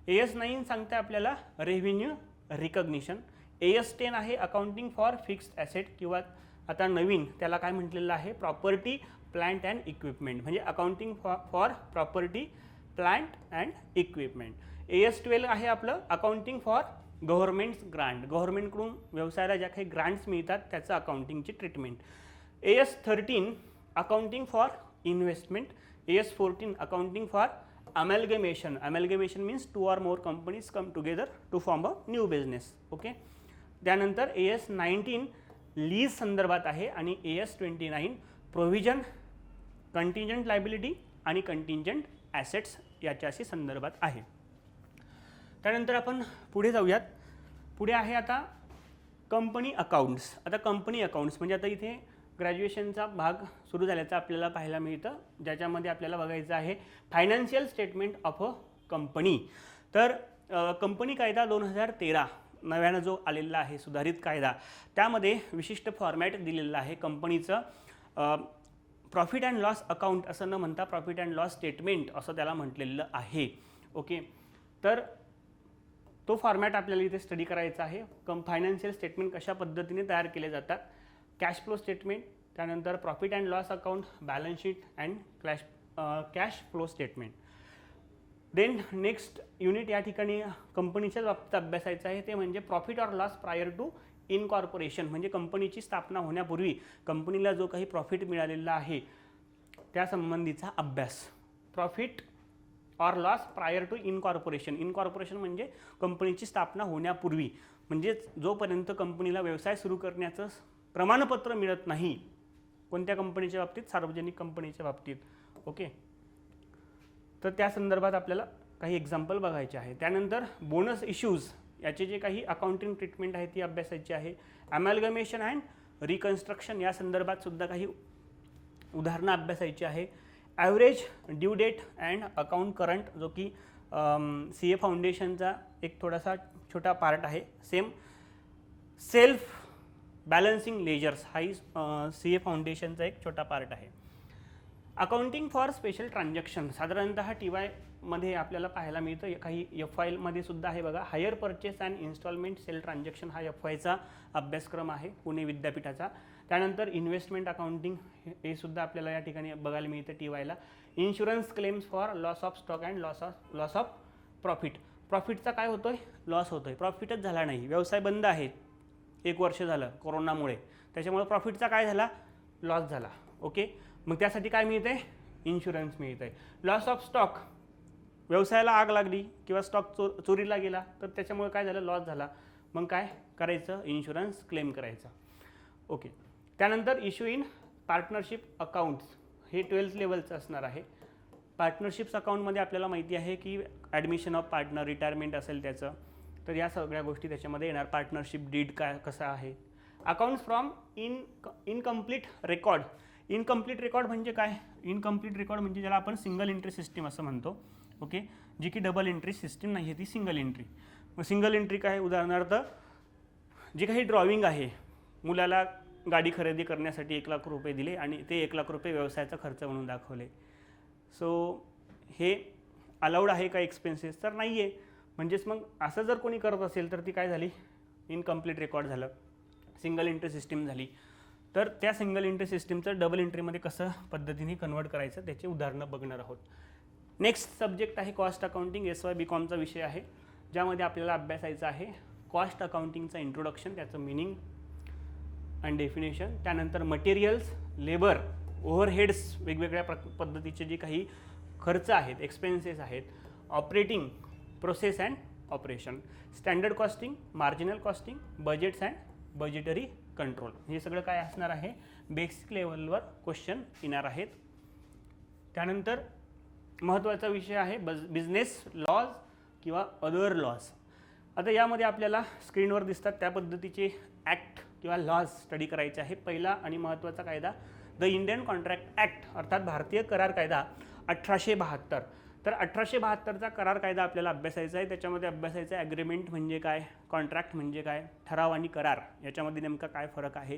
AS9 सांगते आपल्याला रेव्हेन्यू रिकग्निशन. AS10 आहे अकाउंटिंग फॉर फिक्स्ड ॲसेट किंवा आता नवीन त्याला काय म्हटलेलं आहे, प्रॉपर्टी प्लांट अँड इक्विपमेंट, म्हणजे accounting for property plant and equipment. AS12 आहे आपलं अकाउंटिंग फॉर गव्हर्नमेंट्स ग्रांट, गव्हर्नमेंटकडून व्यवसायाला ज्या काही ग्रांट्स मिळतात त्याचं अकाउंटिंगची treatment. AS13 accounting for investment. AS14 accounting for amalgamation. Amalgamation means 2 or more companies come together to form a new business. Okay, त्यानंतर AS19 लीज संदर्भात आहे आणि AS29 प्रोव्हिजन, कंटिंजंट लायबिलिटी आणि कंटिंजंट ॲसेट्स याच्याशी संदर्भात आहे. त्यानंतर आपण पुढे जाऊयात. पुढे आहे आता कंपनी अकाउंट्स. आता कंपनी अकाउंट्स म्हणजे आता इथे ग्रॅज्युएशनचा भाग सुरू झाल्याचं आपल्याला पाहायला मिळतं, ज्याच्यामध्ये आपल्याला बघायचं आहे financial statement of a company. तर कंपनी कायदा 2013 नव्यानं जो आलेला आहे सुधारित कायदा, त्यामध्ये विशिष्ट फॉर्मॅट दिलेलं आहे कंपनीचं. प्रॉफिट अँड लॉस अकाउंट असं न म्हणता प्रॉफिट अँड लॉस स्टेटमेंट असं त्याला म्हटलेलं आहे. ओके, तर तो फॉर्मॅट आपल्याला इथे स्टडी करायचा आहे. फायनान्शियल स्टेटमेंट कशा पद्धतीने तयार केले जातात, कॅश फ्लो स्टेटमेंट, त्यानंतर profit and loss account, balance sheet and cash flow statement. Then next unit या ठिकाणी कंपनीच्याच बाबतीत अभ्यासायचं आहे, ते म्हणजे profit or loss prior to incorporation. म्हणजे कंपनीची स्थापना होण्यापूर्वी कंपनीला जो काही प्रॉफिट मिळालेला आहे त्या संबंधीचा अभ्यास. Profit or loss prior to incorporation. Incorporation म्हणजे कंपनीची स्थापना होण्यापूर्वी, म्हणजे जोपर्यंत कंपनीला व्यवसाय सुरू करण्याचं प्रमाणपत्र मिळत नाही. कोणत्या कंपनीच्या बाबतीत? सार्वजनिक कंपनीच्या बाबतीत. ओके, तर त्या संदर्भात आपल्याला काही एक्झाम्पल बघायचे आहे. त्यानंतर बोनस इश्यूज याचे जे काही अकाउंटिंग ट्रीटमेंट आहे ती अभ्यासायची आहे. अमॅलगमेशन अँड रिकन्स्ट्रक्शन या संदर्भात सुद्धा काही उदाहरणं अभ्यासायची आहे. Average due date and account current, जो की CA फाउंडेशनचा एक थोडासा छोटा पार्ट आहे. सेल्फ बॅलन्सिंग लेजर्स हाही CA फाउंडेशनचा एक छोटा पार्ट आहे. अकाउंटिंग फॉर स्पेशल ट्रान्झॅक्शन साधारणतः TY मध्ये आपल्याला पाहायला मिळतं. काही FYमध्ये सुद्धा आहे बघा. Hire purchase and instalment sale transaction हा FYचा अभ्यासक्रम आहे पुणे विद्यापीठाचा. त्यानंतर इन्व्हेस्टमेंट अकाउंटिंग हे सुद्धा आपल्याला या ठिकाणी बघायला मिळतं TYला. Insurance claims for loss of stock and loss of profit. प्रॉफिटचा काय होतोय? लॉस होतोय. प्रॉफिटच झाला नाही, व्यवसाय बंद आहे 1 वर्ष झालं कोरोनामुळे, त्याच्यामुळे प्रॉफिटचा काय झाला? लॉस झाला. ओके, मग त्यासाठी काय मिळतंय? इन्शुरन्स मिळतंय. लॉस ऑफ स्टॉक, व्यवसायाला आग लागली किंवा स्टॉक चोरीला गेला तर त्याच्यामुळे काय झालं? लॉस झाला. मग काय करायचं? इन्शुरन्स क्लेम करायचा. ओके, त्यानंतर इश्यू इन पार्टनरशिप अकाउंट्स हे 12th लेवलचं असणार आहे. पार्टनरशिप्स अकाउंटमध्ये आपल्याला माहिती आहे की ॲडमिशन ऑफ पार्टनर, रिटायरमेंट असेल त्याचं, तर या सगळ्या गोष्टी त्याच्यामध्ये येणार. पार्टनरशिप डीड काय कसं आहे. Accounts from incomplete record. Incomplete record म्हणजे काय? इनकम्प्लीट रेकॉर्ड म्हणजे ज्याला आपण सिंगल एंट्री सिस्टीम असं म्हणतो. ओके, जी की डबल एंट्री सिस्टीम नाही आहे, ती सिंगल एंट्री. मग सिंगल एंट्री काय? उदाहरणार्थ जे काही ड्रॉइंग आहे, मुलाला गाडी खरेदी करण्यासाठी 1 लाख रुपये दिले आणि ते 1 लाख रुपये व्यवसायाचा खर्च म्हणून दाखवले. सो हे अलाउड आहे का एक्सपेन्सेस? तर नाही आहे. म्हणजेच मग असं जर कोणी करत असेल तर ती काय झाली? इनकम्प्लीट रेकॉर्ड झालं, सिंगल एंट्री सिस्टीम झाली. तर त्या सिंगल एंट्री सिस्टीमचं डबल एंट्रीमध्ये कसं पद्धतीने कन्वर्ट करायचं त्याची उदाहरणं बघणार आहोत. नेक्स्ट सब्जेक्ट आहे कॉस्ट अकाउंटिंग. SY BComचा विषय आहे, ज्यामध्ये आपल्याला अभ्यासायचं आहे कॉस्ट अकाउंटिंगचं इंट्रोडक्शन, त्याचं मिनिंग अँड डेफिनेशन. त्यानंतर मटेरियल्स, लेबर, ओव्हरहेड्स, वेगवेगळ्या पद्धतीचे जे काही खर्च आहेत, एक्सपेन्सेस आहेत, operating process and operation, standard costing, marginal costing, budgets and budgetary control. हे सगळं काय असणार आहे? बेसिक लेवलवर क्वेश्चन येणार आहेत. त्यानंतर महत्त्वाचा विषय आहे बिझनेस लॉज किंवा अदर लॉज. आता यामध्ये आपल्याला स्क्रीनवर दिसतात त्या पद्धतीचे ॲक्ट किंवा लॉज स्टडी करायचे आहे. पहिला आणि महत्त्वाचा कायदा द इंडियन कॉन्ट्रॅक्ट ॲक्ट, अर्थात भारतीय करार कायदा 1872. तर 1872चा करार कायदा आपल्याला अभ्यासायचा आहे. त्याच्यामध्ये अभ्यासायचं आहे ॲग्रीमेंट म्हणजे काय, कॉन्ट्रॅक्ट म्हणजे काय, ठराव आणि करार याच्यामध्ये नेमका काय फरक आहे.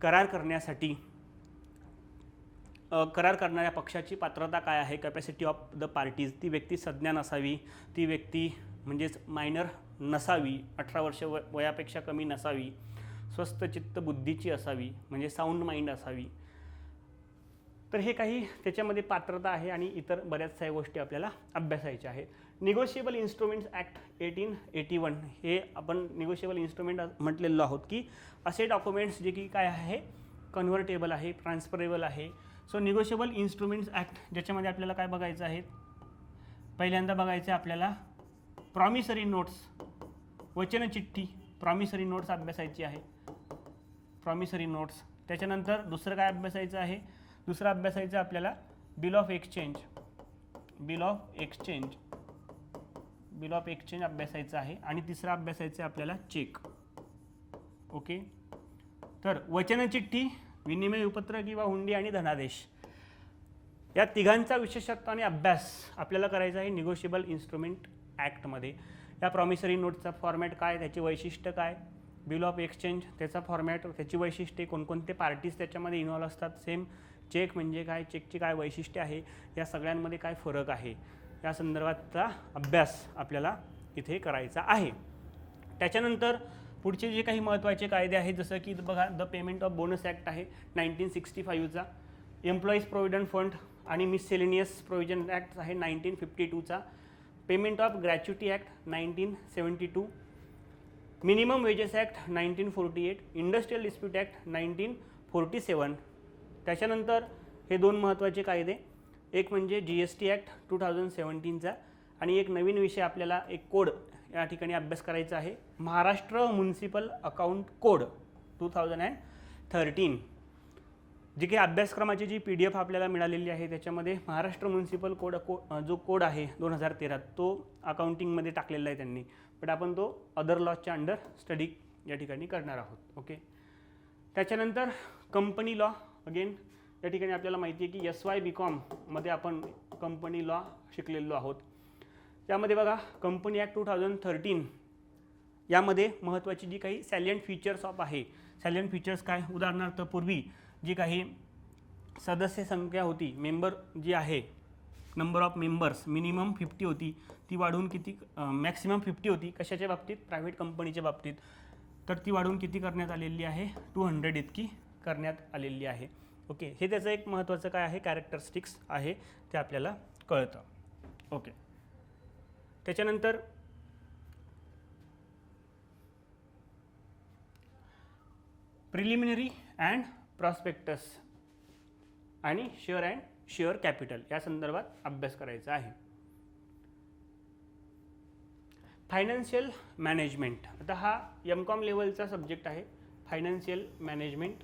करार करण्यासाठी करार करणाऱ्या पक्षाची पात्रता काय आहे, कॅपॅसिटी ऑफ द पार्टीज, ती व्यक्ती सज्ञान असावी, ती व्यक्ती म्हणजेच मायनर नसावी, 18 वर्ष वयापेक्षा कमी नसावी, स्वस्थ चित्त बुद्धीची असावी, म्हणजे साऊंड माइंड असावी. तर हे काही त्याच्यामध्ये पात्रता आहे आणि इतर बऱ्याचशा गोष्टी आपल्याला अभ्यासायच्या आहेत. निगोशिएबल इन्स्ट्रुमेंट्स ॲक्ट 1881 हे आपण निगोशिएबल इन्स्ट्रुमेंट म्हटलेलो आहोत की असे डॉक्युमेंट्स जे की काय आहे, कन्व्हर्टेबल आहे, ट्रान्सफरेबल आहे. सो निगोशिएबल इन्स्ट्रुमेंट्स ॲक्ट ज्याच्यामध्ये आपल्याला काय बघायचं आहे, पहिल्यांदा बघायचं आहे आपल्याला प्रॉमिसरी नोट्स, वचनचिठ्ठी, प्रॉमिसरी नोट्स अभ्यासायची आहे, प्रॉमिसरी नोट्स. त्याच्यानंतर दुसरं काय अभ्यासायचं आहे, दुसरं अभ्यासायचं आपल्याला bill of exchange, bill of exchange, bill of exchange अभ्यासायचं आहे. आणि तिसरं अभ्यासायचं आहे आपल्याला चेक. ओके, तर वचनचिठ्ठी विनिमय विपत्र किंवा हुंडी आणि धनादेश, या तिघांचा विशेषत्व आणि अभ्यास आपल्याला करायचा आहे निगोशिएबल इन्स्ट्रुमेंट ॲक्टमध्ये. या प्रॉमिसरी नोटचा फॉर्मॅट काय, त्याचे वैशिष्ट्य काय, बिल ऑफ एक्सचेंज त्याचा फॉर्मॅट, त्याची वैशिष्ट्ये, कोणकोणते पार्टीज त्याच्यामध्ये इन्व्हॉल्व असतात, सेम चेक म्हणजे काय, चेकची काय वैशिष्ट्ये आहे, या सगळ्यांमध्ये काय फरक आहे, या संदर्भातचा अभ्यास आपल्याला इथे करायचा आहे. त्याच्यानंतर पुढचे जे काही महत्त्वाचे कायदे आहेत जसं की बघा the payment of bonus act आहे 1965चा, एम्प्लॉईज प्रोव्हिडंट फंड आणि मिससेलेनियस प्रोव्हिजन ॲक्ट आहे 1952चा, payment of gratuity act 1972, minimum wages act 1948, industrial dispute act 1947. त्याच्यानंतर हे दोन महत्त्वाचे कायदे, एक म्हणजे GST ॲक्ट 2017चा आणि एक नवीन विषय आपल्याला एक कोड या ठिकाणी अभ्यास करायचा आहे, महाराष्ट्र म्युनिसिपल अकाउंट कोड 2013. जी काही अभ्यासक्रमाची जी PDF आपल्याला मिळालेली आहे त्याच्यामध्ये महाराष्ट्र म्युनिसिपल कोड जो कोड आहे 2013 तो अकाउंटिंगमध्ये टाकलेला आहे त्यांनी, बट आपण तो अदर लॉच्या अंडर स्टडी या ठिकाणी करणार आहोत. ओके. त्याच्यानंतर कंपनी लॉ, अगेन या ठिकाणी आपल्याला माहिती आहे की SY BCom मध्ये आपण कंपनी लॉ शिकलेलो आहोत. त्यामध्ये बघा कंपनी ॲक्ट 2013 यामध्ये महत्त्वाची जी काही सॅलियंट फीचर्स ऑफ आहे, सॅलियंट फीचर्स काय, उदाहरणार्थ पूर्वी जी काही सदस्य संख्या होती, मेंबर जी आहे, नंबर ऑफ मेंबर्स मिनिमम 50 होती, ती वाढवून किती मॅक्सिमम 50 होती, कशाच्या बाबतीत, प्रायव्हेट कंपनीच्या बाबतीत, तर ती वाढवून किती करण्यात आलेली आहे, 200 इतकी करण्यात आलेली आहे. ओके. हे त्याचं एक महत्त्वाचं काय आहे, कॅरेक्टरिस्टिक्स आहे, ते आपल्याला कळतं. ओके. त्याच्यानंतर प्रिलिमिनरी अँड प्रॉस्पेक्टस आणि शेअर कॅपिटल या संदर्भात अभ्यास करायचा आहे. फायनान्शियल मॅनेजमेंट, आता हा MCOM लेवलचा सब्जेक्ट आहे, फायनान्शियल मॅनेजमेंट,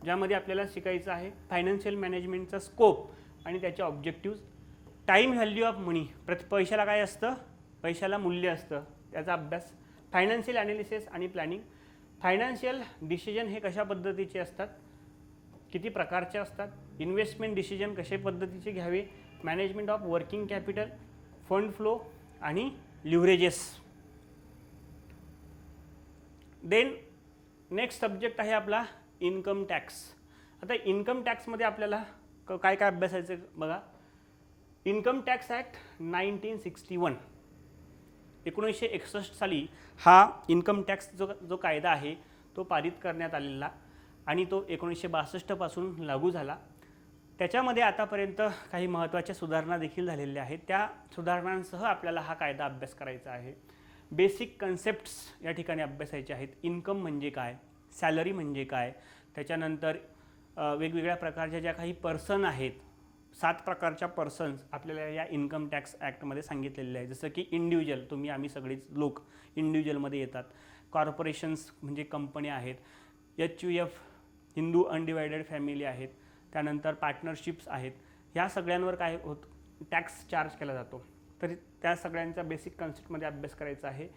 ज्यामध्ये आपल्याला शिकायचं आहे फायनान्शियल मॅनेजमेंटचा स्कोप आणि त्याचे ऑब्जेक्टिव्ज, टाईम व्हॅल्यू ऑफ मनी, पैशाला काय असतं, पैशाला मूल्य असतं, त्याचा अभ्यास, फायनान्शियल ॲनालिसिस आणि प्लॅनिंग, फायनान्शियल डिसिजन हे कशा पद्धतीचे असतात, किती प्रकारचे असतात, इन्व्हेस्टमेंट डिसिजन कशा पद्धतीचे घ्यावे, management of working capital, fund flow आणि लिव्हरेजेस. देन नेक्स्ट सब्जेक्ट आहे आपला इन्कम टॅक्स. आता इन्कम टॅक्समध्ये आपल्याला काय काय अभ्यासायचं बघा. इन्कम टॅक्स ॲक्ट 1961 1961 साली हा इन्कम टॅक्स जो कायदा आहे तो पारित करण्यात आलेला आणि तो 1962 पासून लागू झाला. त्याच्यामध्ये आतापर्यंत काही महत्त्वाच्या सुधारणा देखील झालेल्या आहेत. त्या सुधारणांसह आपल्याला हा कायदा अभ्यास करायचा आहे. बेसिक कन्सेप्ट्स या ठिकाणी अभ्यासायचे आहेत. इन्कम म्हणजे काय, सॅलरी म्हणजे काय, त्याच्यानंतर वेगवेगळ्या प्रकारच्या ज्या काही पर्सन आहेत, 7 प्रकारच्या पर्सन्स आपल्याला या इन्कम टॅक्स ॲक्टमध्ये सांगितलेले आहे. जसं की इंडिव्हिज्युअल, तुम्ही आम्ही सगळेच लोक इंडिव्हिज्युअलमध्ये येतात. कॉर्पोरेशन्स म्हणजे कंपन्या आहेत. HUF हिंदू अनडिवायडेड फॅमिली आहेत. त्यानंतर पार्टनरशिप्स आहेत. ह्या सगळ्यांवर काय टॅक्स चार्ज केला जातो. तर त्या सगळ्यांचा बेसिक कन्सेप्टमध्ये अभ्यास करायचा आहे.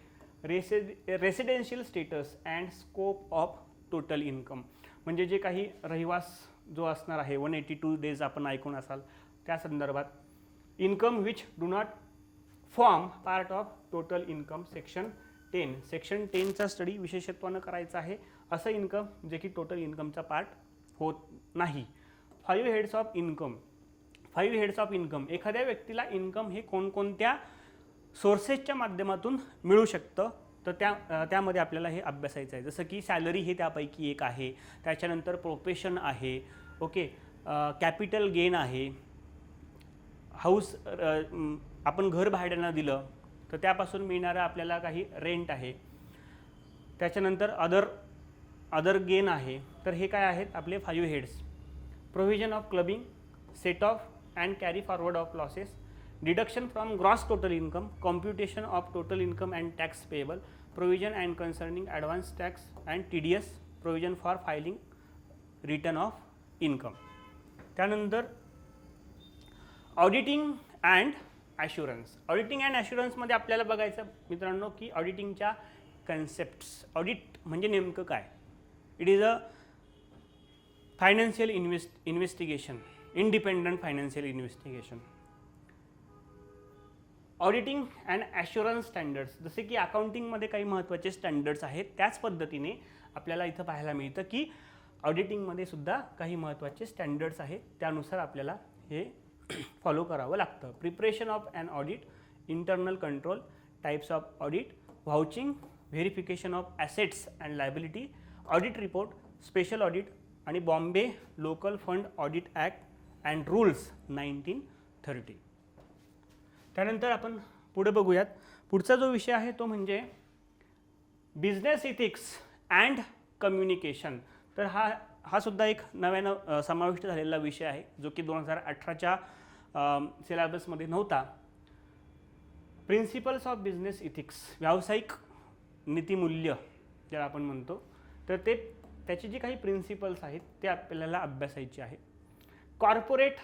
Residential status and scope of total income, म्हणजे जे काही रहिवास जो असणार आहे 182 डेज आपण ऐकून असाल त्या संदर्भात. Income which do not form part of total income section 10. Section 10चा स्टडी विशेषत्वानं करायचा आहे. असं इन्कम जे की टोटल इन्कमचा पार्ट होत नाही. 5 heads of income. 5 heads of income, एखाद्या व्यक्तीला इन्कम हे कोणकोणत्या सोर्सेसच्या माध्यमातून मिळू शकतं, तर त्यामध्ये आपल्याला हे अभ्यासायचं आहे. जसं की सॅलरी हे त्यापैकी एक आहे. त्याच्यानंतर प्रोफेशन आहे. ओके. कॅपिटल गेन आहे. हाऊस, आपण घर भाड्यानं दिलं तर त्यापासून मिळणारं आपल्याला काही रेंट आहे. त्याच्यानंतर अदर गेन आहे. तर हे काय आहेत आपले 5 heads. Provision of clubbing, set off and carry forward of losses, deduction from gross total income, computation of total income and tax payable, provision and concerning advance tax and TDS, provision for filing return of income. त्यानंतर auditing and assurance. Auditing and ॲश्युरन्समध्ये आपल्याला बघायचं मित्रांनो की ऑडिटिंगच्या concepts. Audit म्हणजे नेमकं काय. It is a financial investigation, independent financial investigation. Auditing and assurance standards, जसे की अकाउंटिंगमध्ये काही महत्त्वाचे स्टँडर्ड्स आहेत, त्याच पद्धतीने आपल्याला इथं पाहायला मिळतं की ऑडिटिंगमध्ये सुद्धा काही महत्त्वाचे स्टँडर्ड्स आहेत, त्यानुसार आपल्याला हे फॉलो करावं लागतं. Preparation of an audit, internal control, types of audit, vouching, verification of assets and liability, audit report, special audit आणि Bombay local fund audit act and rules 1930. त्यानंतर आपण पुढे बघूयात. पुढचा जो विषय आहे तो म्हणजे बिझनेस इथिक्स अँड कम्युनिकेशन. तर हा सुद्धा एक नव्यानं समाविष्ट झालेला विषय आहे, जो की 2018च्या सिलेबसमध्ये नव्हता. प्रिन्सिपल्स ऑफ बिझनेस इथिक्स, व्यावसायिक नीतिमूल्य ज्याला आपण म्हणतो, तर त्याची जी काही प्रिन्सिपल्स आहेत ते आपल्याला अभ्यासायचे आहे. Corporate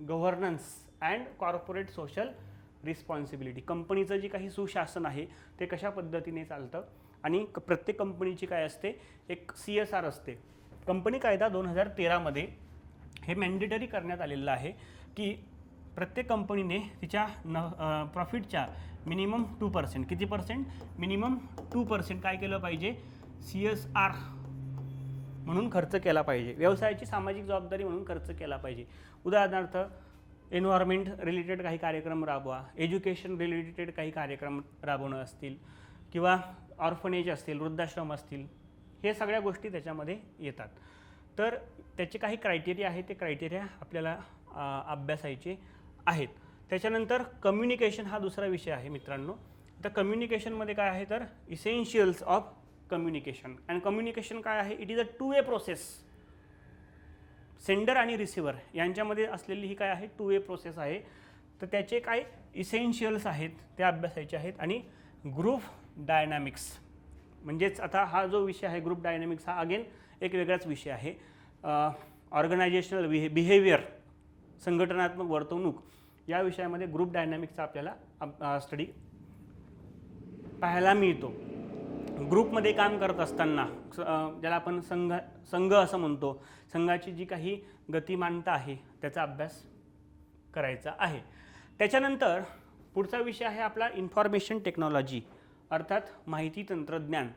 governance and corporate social responsibility, कंपनीचं जे काही सुशासन आहे ते कशा पद्धतीने चालतं आणि प्रत्येक कंपनीची काय असते, एक CSR असते. कंपनी कायदा 2013मध्ये हे मॅन्डेटरी करण्यात आलेलं आहे की प्रत्येक कंपनीने तिच्या प्रॉफिटच्या मिनिमम 2%, किती पर्सेंट, मिनिमम 2% काय केलं पाहिजे, CSR म्हणून खर्च केला पाहिजे, व्यवसायाची सामाजिक जबाबदारी म्हणून खर्च केला पाहिजे. उदाहरणार्थ एन्व्हायरमेंट रिलेटेड काही कार्यक्रम राबवा, एज्युकेशन रिलेटेड काही कार्यक्रम राबवणं असतील किंवा ऑर्फनेज असतील, वृद्धाश्रम असतील, हे सगळ्या गोष्टी त्याच्यामध्ये येतात. तर त्याचे काही क्रायटेरिया आहेत, ते क्रायटेरिया आपल्याला अभ्यासायचे आहेत. त्याच्यानंतर कम्युनिकेशन हा दुसरा विषय आहे मित्रांनो. तर कम्युनिकेशनमध्ये काय आहे, तर essentials of communication. And communication काय आहे, it is a two way process. Sender आणि रिसिव्हर यांच्यामध्ये असलेली ही काय आहे, 2-वे प्रोसेस आहे. तर त्याचे काय इसेन्शियल्स आहेत ते अभ्यासायचे आहेत. आणि ग्रुप डायनॅमिक्स, म्हणजेच आता हा जो विषय आहे ग्रुप डायनॅमिक्स, हा अगेन एक वेगळाच विषय आहे. ऑर्गनायझेशनल बिहेवियर, संघटनात्मक वर्तवणूक, या विषयामध्ये ग्रुप डायनॅमिक्सचा आपल्याला स्टडी पाहायला मिळतो. ग्रुपमध्ये काम करत असताना ज्याला आपण संघ असं म्हणतो, संघाची जी काही गतिमानता आहे त्याचा अभ्यास करायचा आहे. त्याच्यानंतर पुढचा विषय आहे आपला इन्फॉर्मेशन टेक्नॉलॉजी, अर्थात माहिती तंत्रज्ञान.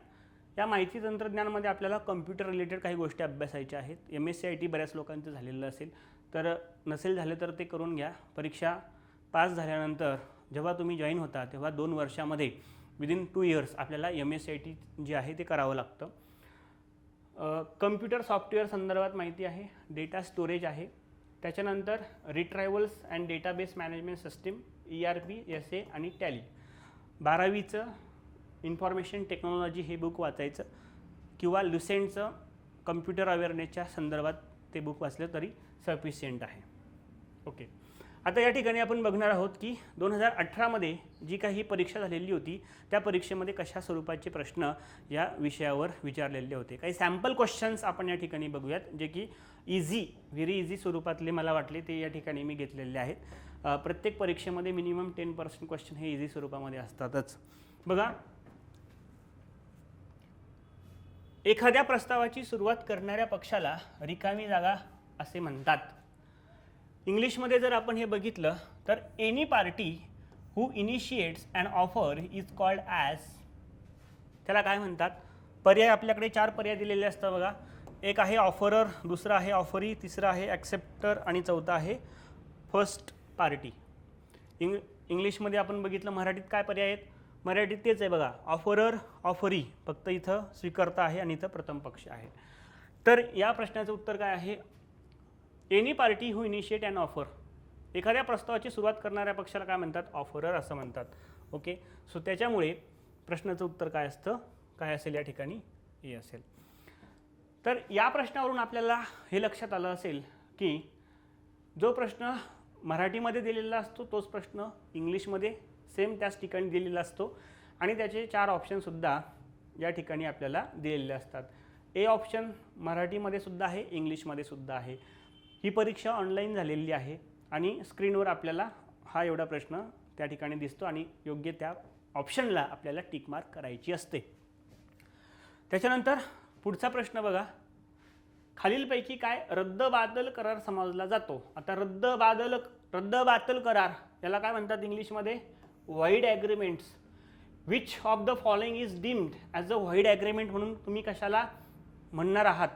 या माहिती तंत्रज्ञानामध्ये आपल्याला कम्प्युटर रिलेटेड काही गोष्टी अभ्यासायच्या आहेत. MSc बऱ्याच लोकांचं झालेलं असेल, तर नसेल झालं तर ते करून घ्या. परीक्षा पास झाल्यानंतर जेव्हा तुम्ही जॉईन होता तेव्हा 2 वर्षामध्ये विदिन 2 इयर्स आपल्याला MSc जे आहे ते करावं लागतं. कम्प्युटर सॉफ्टवेअर संदर्भात माहिती आहे, डेटा स्टोरेज आहे. त्याच्यानंतर retrievals and database management system, ERP, SA आणि टॅली. 12वीचं इन्फॉर्मेशन टेक्नॉलॉजी हे बुक वाचायचं किंवा लुसेंटचं कम्प्युटर अवेअरनेसच्या संदर्भात ते बुक वाचलं तरी सफिशियंट आहे. ओके, आता या ठिकाणी आपण बघणार आहोत की 2018मध्ये जी काही परीक्षा झालेली होती त्या परीक्षेमध्ये कशा स्वरूपाचे प्रश्न या विषयावर विचारलेले होते. काही सॅम्पल क्वेश्चन्स आपण या ठिकाणी बघूयात, जे की व्हेरी इझी स्वरूपातले मला वाटले ते या ठिकाणी मी घेतलेले आहेत. प्रत्येक परीक्षेमध्ये मिनिमम 10% क्वेश्चन हे इझी स्वरूपामध्ये असतातच. बघा, एखाद्या प्रस्तावाची सुरुवात करणाऱ्या पक्षाला रिकामी जागा असे म्हणतात. इंग्लिशमध्ये जर आपण हे बघितलं तर any party who initiates and offer is called as, त्याला काय म्हणतात. पर्याय आपल्याकडे 4 पर्याय दिलेले असतात बघा. एक आहे ऑफरर, दुसरा आहे ऑफरी, तिसरा आहे ॲक्सेप्टर आणि चौथा आहे फर्स्ट पार्टी. इंग्लिशमध्ये आपण बघितलं, मराठीत काय पर्याय आहेत, मराठीत तेच आहे बघा, ऑफरर, ऑफरी, फक्त इथं स्वीकर्ता आहे आणि इथं प्रथम पक्ष आहे. तर या प्रश्नाचं उत्तर काय आहे, any party who initiate and offer, एखाद्या प्रस्तावाची सुरुवात करणाऱ्या पक्षाला काय म्हणतात, ऑफरर असं म्हणतात. ओके, सो त्याच्यामुळे प्रश्नाचं उत्तर काय असतं, काय असेल या ठिकाणी, ए असेल. तर या प्रश्नावरून आपल्याला हे लक्षात आलं असेल की जो प्रश्न मराठीमध्ये दिलेला असतो तोच प्रश्न इंग्लिशमध्ये सेम त्याच ठिकाणी दिलेला असतो आणि त्याचे 4 ऑप्शनसुद्धा या ठिकाणी आपल्याला दिलेले असतात. ए ऑप्शन मराठीमध्ये सुद्धा आहे, इंग्लिशमध्ये सुद्धा आहे. ही परीक्षा ऑनलाईन झालेली आहे आणि स्क्रीनवर आपल्याला हा एवढा प्रश्न त्या ठिकाणी दिसतो आणि योग्य त्या ऑप्शनला आपल्याला टिक मार्क करायची असते. त्याच्यानंतर पुढचा प्रश्न बघा, खालीलपैकी काय रद्द-बातल करार समजला जातो? आता रद्द-बातल करार याला काय म्हणतात इंग्लिशमध्ये? Void agreements. Which of the following is deemed as a void agreement म्हणून तुम्ही कशाला म्हणणार आहात?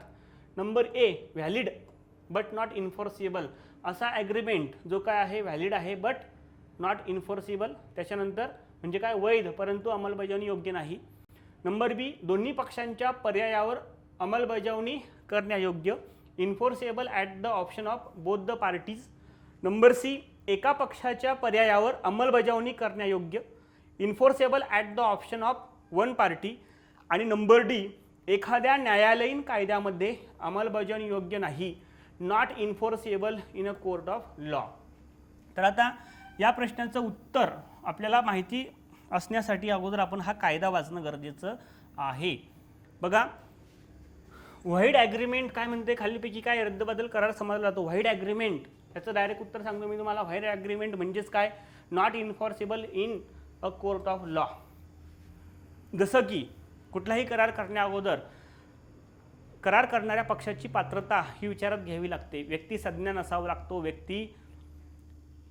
Number A valid but not enforceable. असा ॲग्रीमेंट जो काय आहे व्हॅलिड आहे बट नॉट इन्फोर्सिबल. त्याच्यानंतर म्हणजे काय? वैध परंतु अंमलबजावणी योग्य नाही. नंबर बी दोन्ही पक्षांच्या पर्यायावर अंमलबजावणी करण्यायोग्य. Enforceable at the option of both the parties. Number C एका पक्षाच्या पर्यायावर अंमलबजावणी करण्यायोग्य. Enforceable at the option of one party. आणि नंबर डी एखाद्या न्यायालयीन कायद्यामध्ये अंमलबजावणी योग्य नाही. Not enforceable in a court of law. तर आता या प्रश्नाचं उत्तर आपल्याला माहिती असण्यासाठी अगोदर आपण हा कायदा वाचणं गरजेचं आहे. बघा व्हॉइड ॲग्रीमेंट काय म्हणते? खालीलपैकी काय रद्दबदल करार समजला जातो? व्हॉइड ॲग्रीमेंट याचं डायरेक्ट उत्तर सांगतो मी तुम्हाला. व्हॉइड ॲग्रीमेंट म्हणजेच काय? Not enforceable in a court of law. जसं की कुठलाही करार करण्या अगोदर करार करणाऱ्या पक्षाची पात्रता ही विचारात घ्यावी लागते. व्यक्ती सज्ञान असावा लागतो. व्यक्ती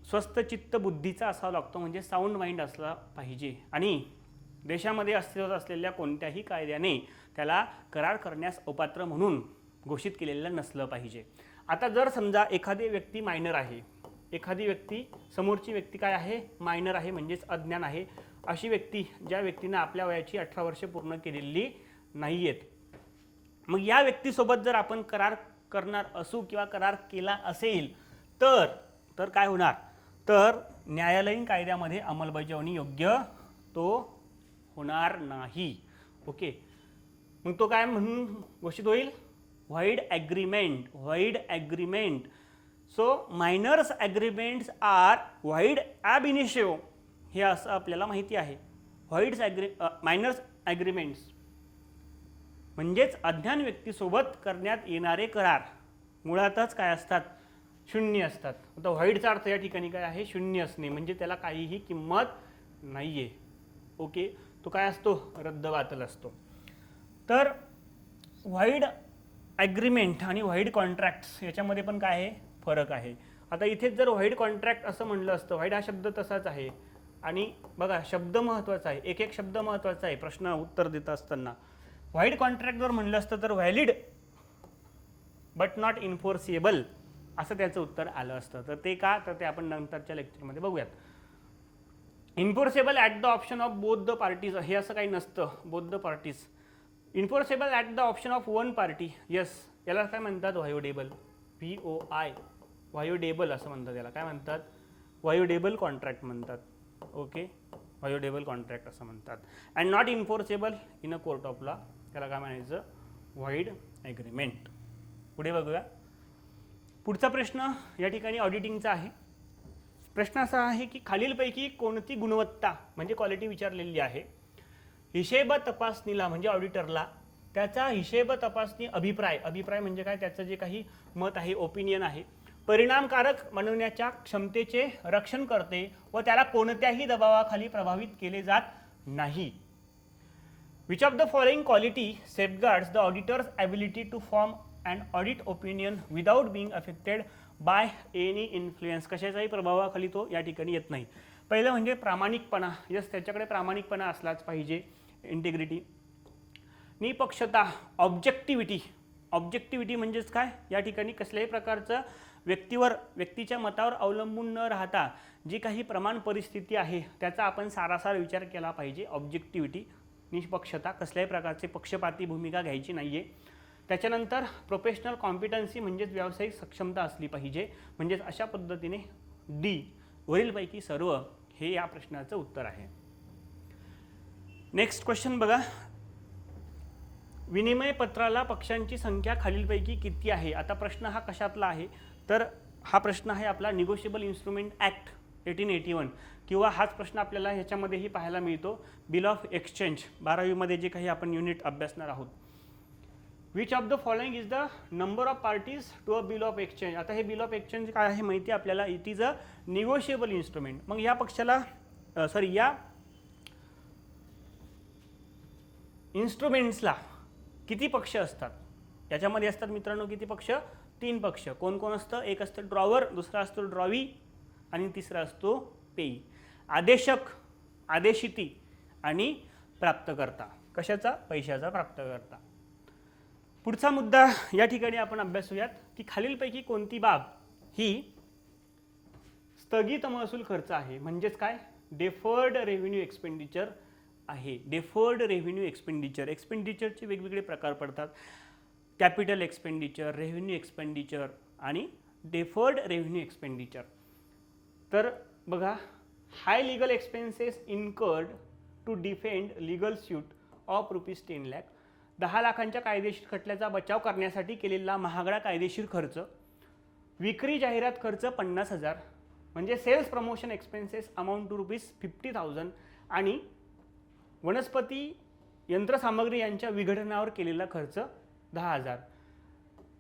स्वस्थ चित्त बुद्धीचा असावा लागतो म्हणजे साऊंड माइंड असला पाहिजे. आणि देशामध्ये अस्तित्वात असलेल्या कोणत्याही कायद्याने त्याला करार करण्यास अपात्र म्हणून घोषित केलेलं नसलं पाहिजे. आता जर समजा एखादी व्यक्ती मायनर आहे, एखादी व्यक्ती समोरची व्यक्ती काय आहे? मायनर आहे म्हणजेच अज्ञान आहे. अशी व्यक्ती ज्या व्यक्तीनं आपल्या वयाची 18 वर्षे पूर्ण केलेली नाही आहेत, मग या व्यक्तीसोबत जर आपण करार करणार असू किंवा करार केला असेल तर काय होणार? तर न्यायालयीन कायद्यामध्ये अंमलबजावणी योग्य तो होणार नाही. ओके, मग तो काय म्हणून घोषित होईल? Void agreement. Void agreement. So minors agreements are void ab initio. हे असं आपल्याला माहिती आहे. मायनर्स ॲग्रीमेंट्स म्हणजेच अज्ञान व्यक्तीसोबत करण्यात येणारे करार मुळातच काय असतात? शून्य असतात. आता व्हॉइडचा अर्थ या ठिकाणी काय आहे? शून्य असणे म्हणजे त्याला काहीही किंमत नाही आहे. ओके, तो काय असतो? रद्दबातल असतो. तर व्हॉइड ॲग्रीमेंट आणि व्हॉइड कॉन्ट्रॅक्ट्स याच्यामध्ये पण काय आहे? फरक आहे. आता इथेच जर व्हॉइड कॉन्ट्रॅक्ट असं म्हणलं असतं, व्हॉइड हा शब्द तसाच आहे आणि बघा शब्द महत्त्वाचा आहे, एक एक शब्द महत्त्वाचा आहे प्रश्न उत्तर देत असताना. व्हॉइड कॉन्ट्रॅक्ट जर म्हणलं असतं तर व्हॅलिड बट नॉट इन्फोर्सिएबल असं त्याचं उत्तर आलं असतं. तर ते का? तर ते आपण नंतरच्या लेक्चरमध्ये बघूयात. Enforceable at the option of both the parties हे असं काही नसतं. Both the parties. Enforceable at the option of one party. Yes, याला काय म्हणतात? व्हायोडेबल. VOI व्हायोडेबल असं म्हणतात. याला काय म्हणतात? व्हायोडेबल कॉन्ट्रॅक्ट म्हणतात. ओके, व्हायोडेबल कॉन्ट्रॅक्ट असं म्हणतात. And not enforceable in a court of law त्याला काय म्हणायचं? Void agreement. पुढे बघूया. पुढचा प्रश्न या ठिकाणी ऑडिटिंगचा आहे. प्रश्न असा आहे की खालीलपैकी कोणती गुणवत्ता म्हणजे क्वालिटी विचारलेली आहे? हिशेब तपासणीला म्हणजे ऑडिटरला त्याचा हिशेब तपासणी अभिप्राय म्हणजे काय? त्याचं जे काही मत आहे, ओपिनियन आहे, परिणामकारक बनवण्याच्या क्षमतेचे रक्षण करते व त्याला कोणत्याही दबावाखाली प्रभावित केले जात नाही. Which of the following quality safeguards the auditor's ability to form and audit opinion without being affected by any influence. कशाचाही प्रभावाखाली तो या ठिकाणी येत नाही. पहिलं म्हणजे प्रामाणिकपणा. यस, त्याच्याकडे प्रामाणिकपणा असलाच पाहिजे. इंटिग्रिटी. निपक्षता. ऑब्जेक्टिव्हिटी म्हणजेच काय? या ठिकाणी कसल्याही प्रकारचं व्यक्तीच्या मतावर अवलंबून न राहता जी काही प्रमाण परिस्थिती आहे त्याचा आपण सारासार विचार केला पाहिजे. ऑब्जेक्टिव्हिटी. निष्पक्षता. कसल्याही प्रकारचे पक्षपाती भूमिका घ्यायची नाही आहे. त्याच्यानंतर प्रोफेशनल कॉम्पिटन्सी म्हणजेच व्यावसायिक सक्षमता असली पाहिजे. म्हणजेच अशा पद्धतीने डी वरीलपैकी सर्व हे या प्रश्नाचं उत्तर आहे. नेक्स्ट क्वेश्चन बघा. विनिमय पत्राला पक्षांची संख्या खालीलपैकी किती आहे? आता प्रश्न हा कशातला आहे? तर हा प्रश्न आहे आपला निगोशिएबल इन्स्ट्रुमेंट ॲक्ट 1881 किंवा हाच प्रश्न आपल्याला ह्याच्यामध्येही पाहायला मिळतो. बिल ऑफ एक्सचेंज 12वीमध्ये जे काही आपण युनिट अभ्यासणार आहोत. Which of the following is the number of parties to a bill of exchange. आता हे बिल ऑफ एक्सचेंज काय आहे माहिती आपल्याला? It is a negotiable instrument. मग या पक्षाला या इन्स्ट्रुमेंट्सला किती पक्ष असतात? याच्यामध्ये असतात मित्रांनो किती पक्ष? 3 पक्ष. कोण कोण असतं? एक असतं ड्रॉवर, दुसरा असतो ड्रॉवी आणि तिसरा असतो पेई. आदेशक, आदेशिती आणि प्राप्तकर्ता. कशाचा? पैशाचा प्राप्तकर्ता. पुढचा मुद्दा या ठिकाणी आपण अभ्यासूयात की खालीलपैकी कोणती बाब ही स्थगित महसूल खर्च आहे, म्हणजेच काय? डेफर्ड रेव्हेन्यू एक्सपेंडिचर आहे. डेफर्ड रेव्हेन्यू एक्सपेंडिचर, एक्सपेंडिचरचे वेगवेगळे प्रकार पडतात. कॅपिटल एक्सपेंडिचर, रेव्हेन्यू एक्सपेंडिचर आणि डेफर्ड रेव्हेन्यू एक्सपेंडिचर. तर बघा, high legal expenses incurred to defend legal suit of ₹10 lakh. 10 लाखांच्या कायदेशीर खटल्याचा बचाव करण्यासाठी केलेला महागडा कायदेशीर खर्च. विक्री जाहिरात खर्च 50,000 म्हणजे sales promotion expenses amount to ₹50,000 आणि वनस्पती यंत्रसामग्री यांच्या विघटनावर केलेला खर्च 10,000.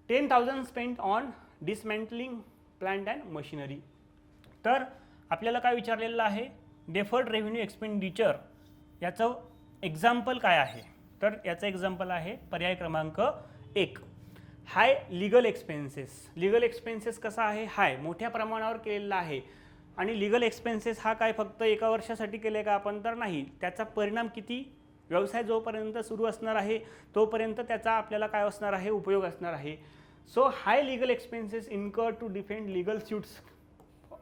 10,000 spent on dismantling plant and machinery. तर आपल्याला काय विचारलेलं आहे? डेफर्ड रेव्हेन्यू एक्सपेंडिचर याचं एक्झाम्पल काय आहे? तर याचं एक्झाम्पल आहे पर्याय क्रमांक 1, हाय लीगल एक्सपेन्सेस. लीगल एक्सपेन्सेस कसा आहे? हाय, मोठ्या प्रमाणावर केलेला आहे. आणि लीगल एक्सपेन्सेस हा काय फक्त एका वर्षासाठी केले का आपण? तर नाही. त्याचा परिणाम किती? व्यवसाय जोपर्यंत सुरू असणार आहे तोपर्यंत त्याचा आपल्याला काय असणार आहे? उपयोग असणार आहे. So high legal expenses incurred to defend legal suits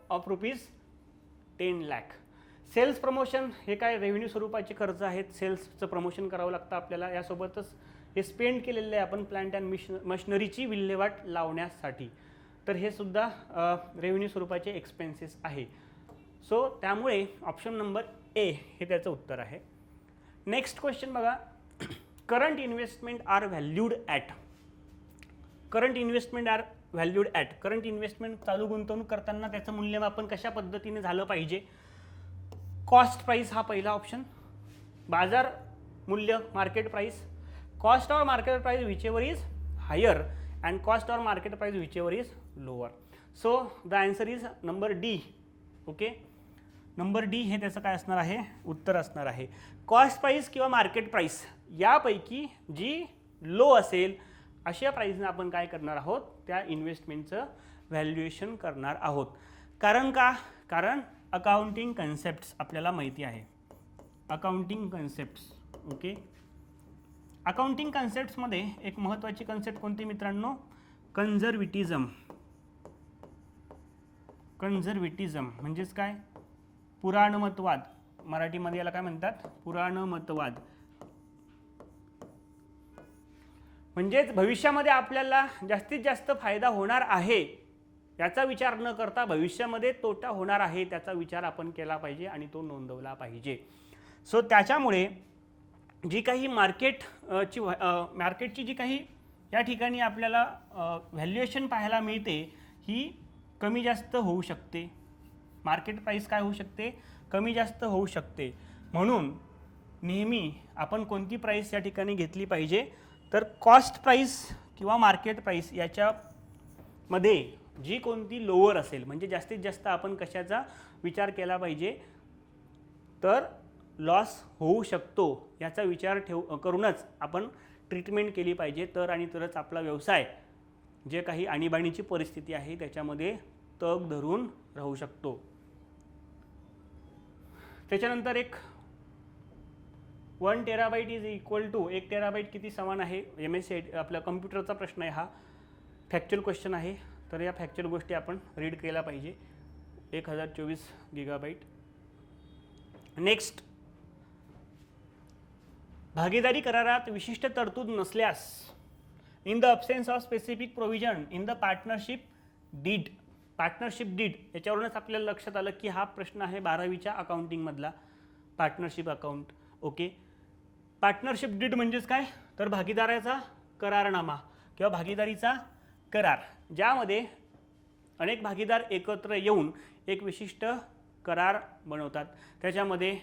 of ₹10 lakh. Sales promotion हे काय? रेव्हेन्यू स्वरूपाचे खर्च आहेत. सेल्सचं प्रमोशन करावं लागतं आपल्याला. यासोबतच हे स्पेंड केलेलं आहे आपण प्लांट अँड मशिनरीची विल्हेवाट लावण्यासाठी. तर हे सुद्धा रेव्हेन्यू स्वरूपाचे एक्सपेन्सेस आहे. सो त्यामुळे ऑप्शन नंबर ए हे त्याचं उत्तर आहे. नेक्स्ट क्वेश्चन बघा, current investment are valued at. Current investment are valued at. Current investment चालू गुंतवणूक करताना त्याचं मूल्यमापन कशा पद्धतीने झालं पाहिजे? कॉस्ट प्राइस हा पहिला ऑप्शन. बाजार मूल्य, मार्केट प्राइस. कॉस्ट और market price whichever is higher and cost or market price whichever is lower. So the answer is number D. Okay, number D हे त्याचं काय असणार आहे? उत्तर असणार आहे. कॉस्ट प्राइस किंवा मार्केट प्राइस यापैकी जी लो असेल अशा प्राइसने आपण काय करणार आहोत? त्या इन्व्हेस्टमेंटचं व्हॅल्युएशन करणार आहोत. कारण का? कारण अकाउंटिंग कन्सेप्ट्स आपल्याला माहिती आहे. Accounting concepts. ओके, अकाउंटिंग कन्सेप्ट्समध्ये एक महत्त्वाची कन्सेप्ट कोणती मित्रांनो? कन्झर्व्हेटिझम. कन्झर्व्हेटिझम म्हणजेच काय? पुराणमतवाद. मराठीमध्ये याला काय म्हणतात? पुराणमतवाद. म्हणजेच भविष्यामध्ये आपल्याला जास्तीत जास्त फायदा होणार आहे याचा विचार न करता भविष्यामध्ये तोटा होणार आहे त्याचा विचार आपण केला पाहिजे आणि तो नोंदवला पाहिजे. सो त्याच्यामुळे जी काही मार्केटची जी काही या ठिकाणी आपल्याला व्हॅल्युएशन पाहायला मिळते ही कमी जास्त होऊ शकते. मार्केट प्राइस काय होऊ शकते? कमी जास्त होऊ शकते. म्हणून नेहमी आपण कोणती प्राइस या ठिकाणी घेतली पाहिजे? तर कॉस्ट प्राइस किंवा मार्केट प्राइस याच्यामध्ये जी कोणती लोअर असेल म्हणजे जास्तीत जास्त आपण कशाचा विचार केला पाहिजे? तर लॉस होऊ शकतो याचा विचार करूनच आपण ट्रीटमेंट केली पाहिजे. तर आणि तरच आपला व्यवसाय जे काही आणीबाणीची परिस्थिती आहे त्याच्यामध्ये तग धरून राहू शकतो. त्याच्यानंतर एक 1 टेराबाईट इज इक्वल टू 1 टेराबाईट किती समान आहे? MS आपल्या कम्प्युटरचा प्रश्न आहे हा. फॅक्च्युअल क्वेश्चन आहे. तर या फॅक्च्युअल गोष्टी आपण रीड केल्या पाहिजे. 1024 GB. नेक्स्ट, भागीदारी करारात विशिष्ट तरतूद नसल्यास in the absence of specific provision in the partnership deed. Partnership deed याच्यावरूनच आपल्याला लक्षात आलं की हा प्रश्न आहे 12वीच्या अकाउंटिंगमधला. Partnership account. Okay, partnership deed म्हणजेच काय? तर भागीदाराचा करारनामा किंवा भागीदारीचा करार ज्यामध्ये अनेक भागीदार एकत्र येऊन एक विशिष्ट करार बनवतात. त्याच्यामध्ये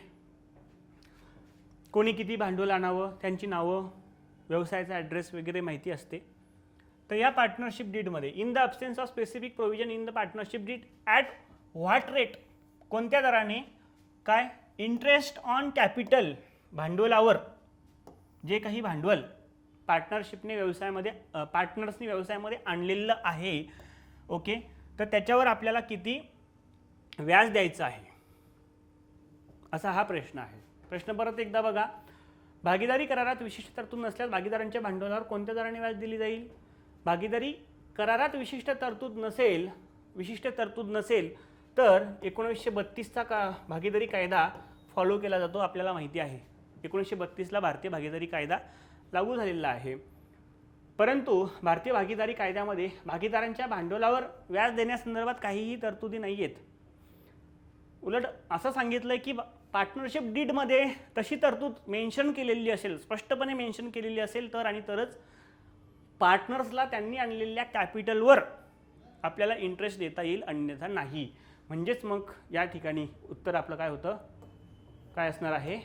कोणी किती भांडवल आणावं, त्यांची नावं, व्यवसायाचा ॲड्रेस वगैरे माहिती असते. तर या पार्टनरशिप डीडमध्ये in the absence of specific provision in the partnership deed at what rate, कोणत्या दराने, काय? इंटरेस्ट ऑन कॅपिटल, भांडवलावर जे काही भांडवल पार्टनरशिपने व्यवसायामध्ये पार्टनर्सनी व्यवसायामध्ये आणलेलं आहे, ओके, तर त्याच्यावर आपल्याला किती व्याज द्यायचं आहे असा हा प्रश्न आहे. प्रश्न परत एकदा बघा. भागीदारी करारात विशिष्ट तरतूद नसल्यास भागीदारांच्या भांडवलावर कोणत्या दराने व्याज दिली जाईल? भागीदारी करारात विशिष्ट तरतूद नसेल तर 1932चा भागीदारी कायदा फॉलो केला जातो, आपल्याला माहिती आहे. 1932ला भारतीय भागीदारी कायदा लागू झालेला आहे. परंतु भारतीय भागीदारी कायद्यामध्ये भागीदारांच्या भांडवलावर व्याज देण्यासंदर्भात काहीही तरतुदी नाही आहेत. उलट असं सांगितलं की पार्टनरशिप डीडमध्ये तशी तरतूद मेन्शन केलेली असेल, स्पष्टपणे मेन्शन केलेली असेल तर आणि तरच पार्टनर्सला त्यांनी आणलेल्या कॅपिटलवर आपल्याला इंटरेस्ट देता येईल, अन्यथा नाही. म्हणजेच मग या ठिकाणी उत्तर आपलं काय होतं, काय असणार आहे,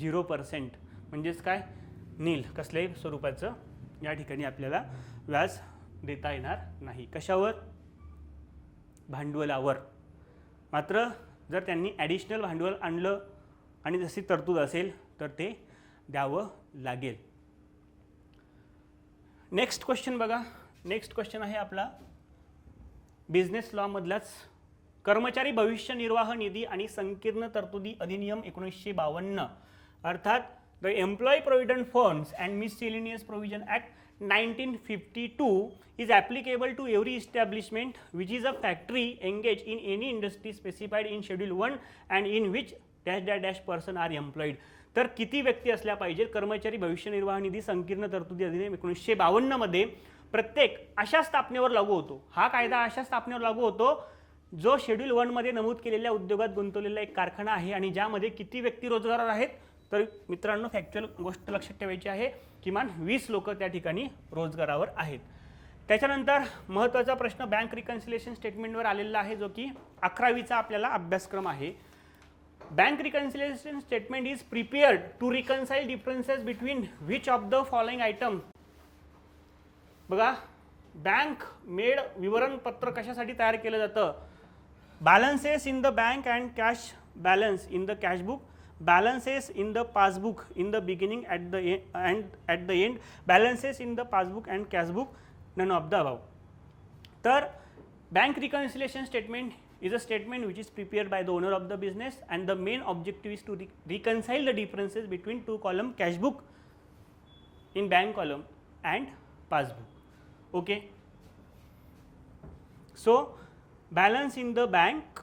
0%. म्हणजेच काय, नील, कसल्याही स्वरूपाचं या ठिकाणी आपल्याला व्याज देता येणार नाही. कशावर? भांडवलावर. मात्र जर त्यांनी ॲडिशनल भांडवल आणलं आणि जशी तरतूद असेल तर ते द्यावं लागेल. नेक्स्ट क्वेश्चन बघा. नेक्स्ट क्वेश्चन आहे आपला बिझनेस लॉमधलाच. कर्मचारी भविष्य निर्वाह निधी आणि संकीर्ण तरतुदी अधिनियम 1952 अर्थात the employee provident funds and miscellaneous provision act 1952 is applicable to every establishment which is a factory engaged in any industry specified in Schedule 1 and in which dash person are employed. तर किती व्यक्ती असल्या पाहिजेत? कर्मचारी भविष्य निर्वाह निधी संकीर्ण तरतुदी अधिनियम 1952 मध्ये प्रत्येक अशा स्थापनेवर लागू होतो. हा कायदा अशा स्थापनेवर लागू होतो जो शेड्यूल 1 मध्ये नमूद केलेल्या उद्योगात गुंतवलेला एक कारखाना आहे आणि ज्यामध्ये किती व्यक्ती रोजगारावर आहेत? तर मित्रांनो, फॅक्च्युअल गोष्ट लक्षात ठेवायची आहे, किमान 20 लोक त्या ठिकाणी रोजगारावर आहेत. त्याच्यानंतर महत्त्वाचा प्रश्न बँक रिकन्सिलेशन स्टेटमेंटवर आलेला आहे, जो की 11वीचा आपल्याला अभ्यासक्रम आहे. Bank reconciliation statement is prepared to reconcile differences between which of the following item. बघा, बँक मेड विवरणपत्र कशासाठी तयार केलं जातं? Balances in the bank and cash balance in the cash book, balances in the passbook in the beginning at the end, balances in the passbook and cash book, none of the above. तर bank reconciliation statement is a statement which is prepared by the owner of the business and the main objective is to reconcile the differences between two column cash book in bank column and passbook. Okay, so balance in the bank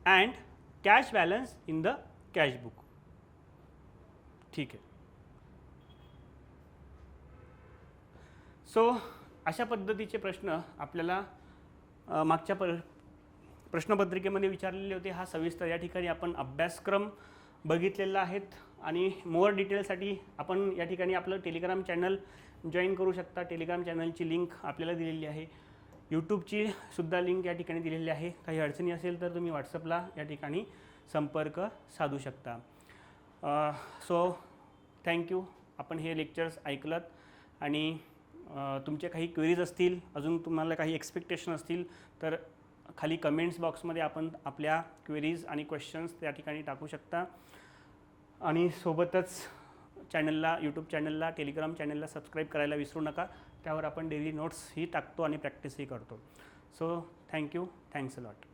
and cash balance in the cash book. ठीक आहे. So अशा पद्धतीचे प्रश्न आपल्याला मागच्या प्रश्नपत्रिकेमध्ये विचारलेले होते. हा सविस्तर या ठिकाणी आपण अभ्यासक्रम बघितलेला आहेत आणि मोर डिटेलसाठी आपण या ठिकाणी आपलं टेलिग्राम चॅनल जॉईन करू शकता. टेलिग्राम चॅनलची लिंक आपल्याला दिलेली आहे. यूट्यूबची सुद्धा लिंक या ठिकाणी दिलेली आहे. काही अडचणी असेल तर तुम्ही व्हॉट्सअपला या ठिकाणी संपर्क साधू शकता. So thank you. आपण हे लेक्चर्स ऐकलत आणि तुमचे काही क्वेरीज असतील, अजून तुम्हाला काही एक्सपेक्टेशन असतील तर खाली कमेंट्स बॉक्समध्ये आपण आपल्या क्वेरीज आणि क्वेश्चन्स त्या ठिकाणी टाकू शकता. आणि सोबतच चॅनलला, यूट्यूब चॅनलला, टेलिग्राम चॅनलला सबस्क्राईब करायला विसरू नका. त्यावर आपण डेली नोट्सही टाकतो आणि प्रॅक्टिसही करतो. So thank you. Thanks a lot.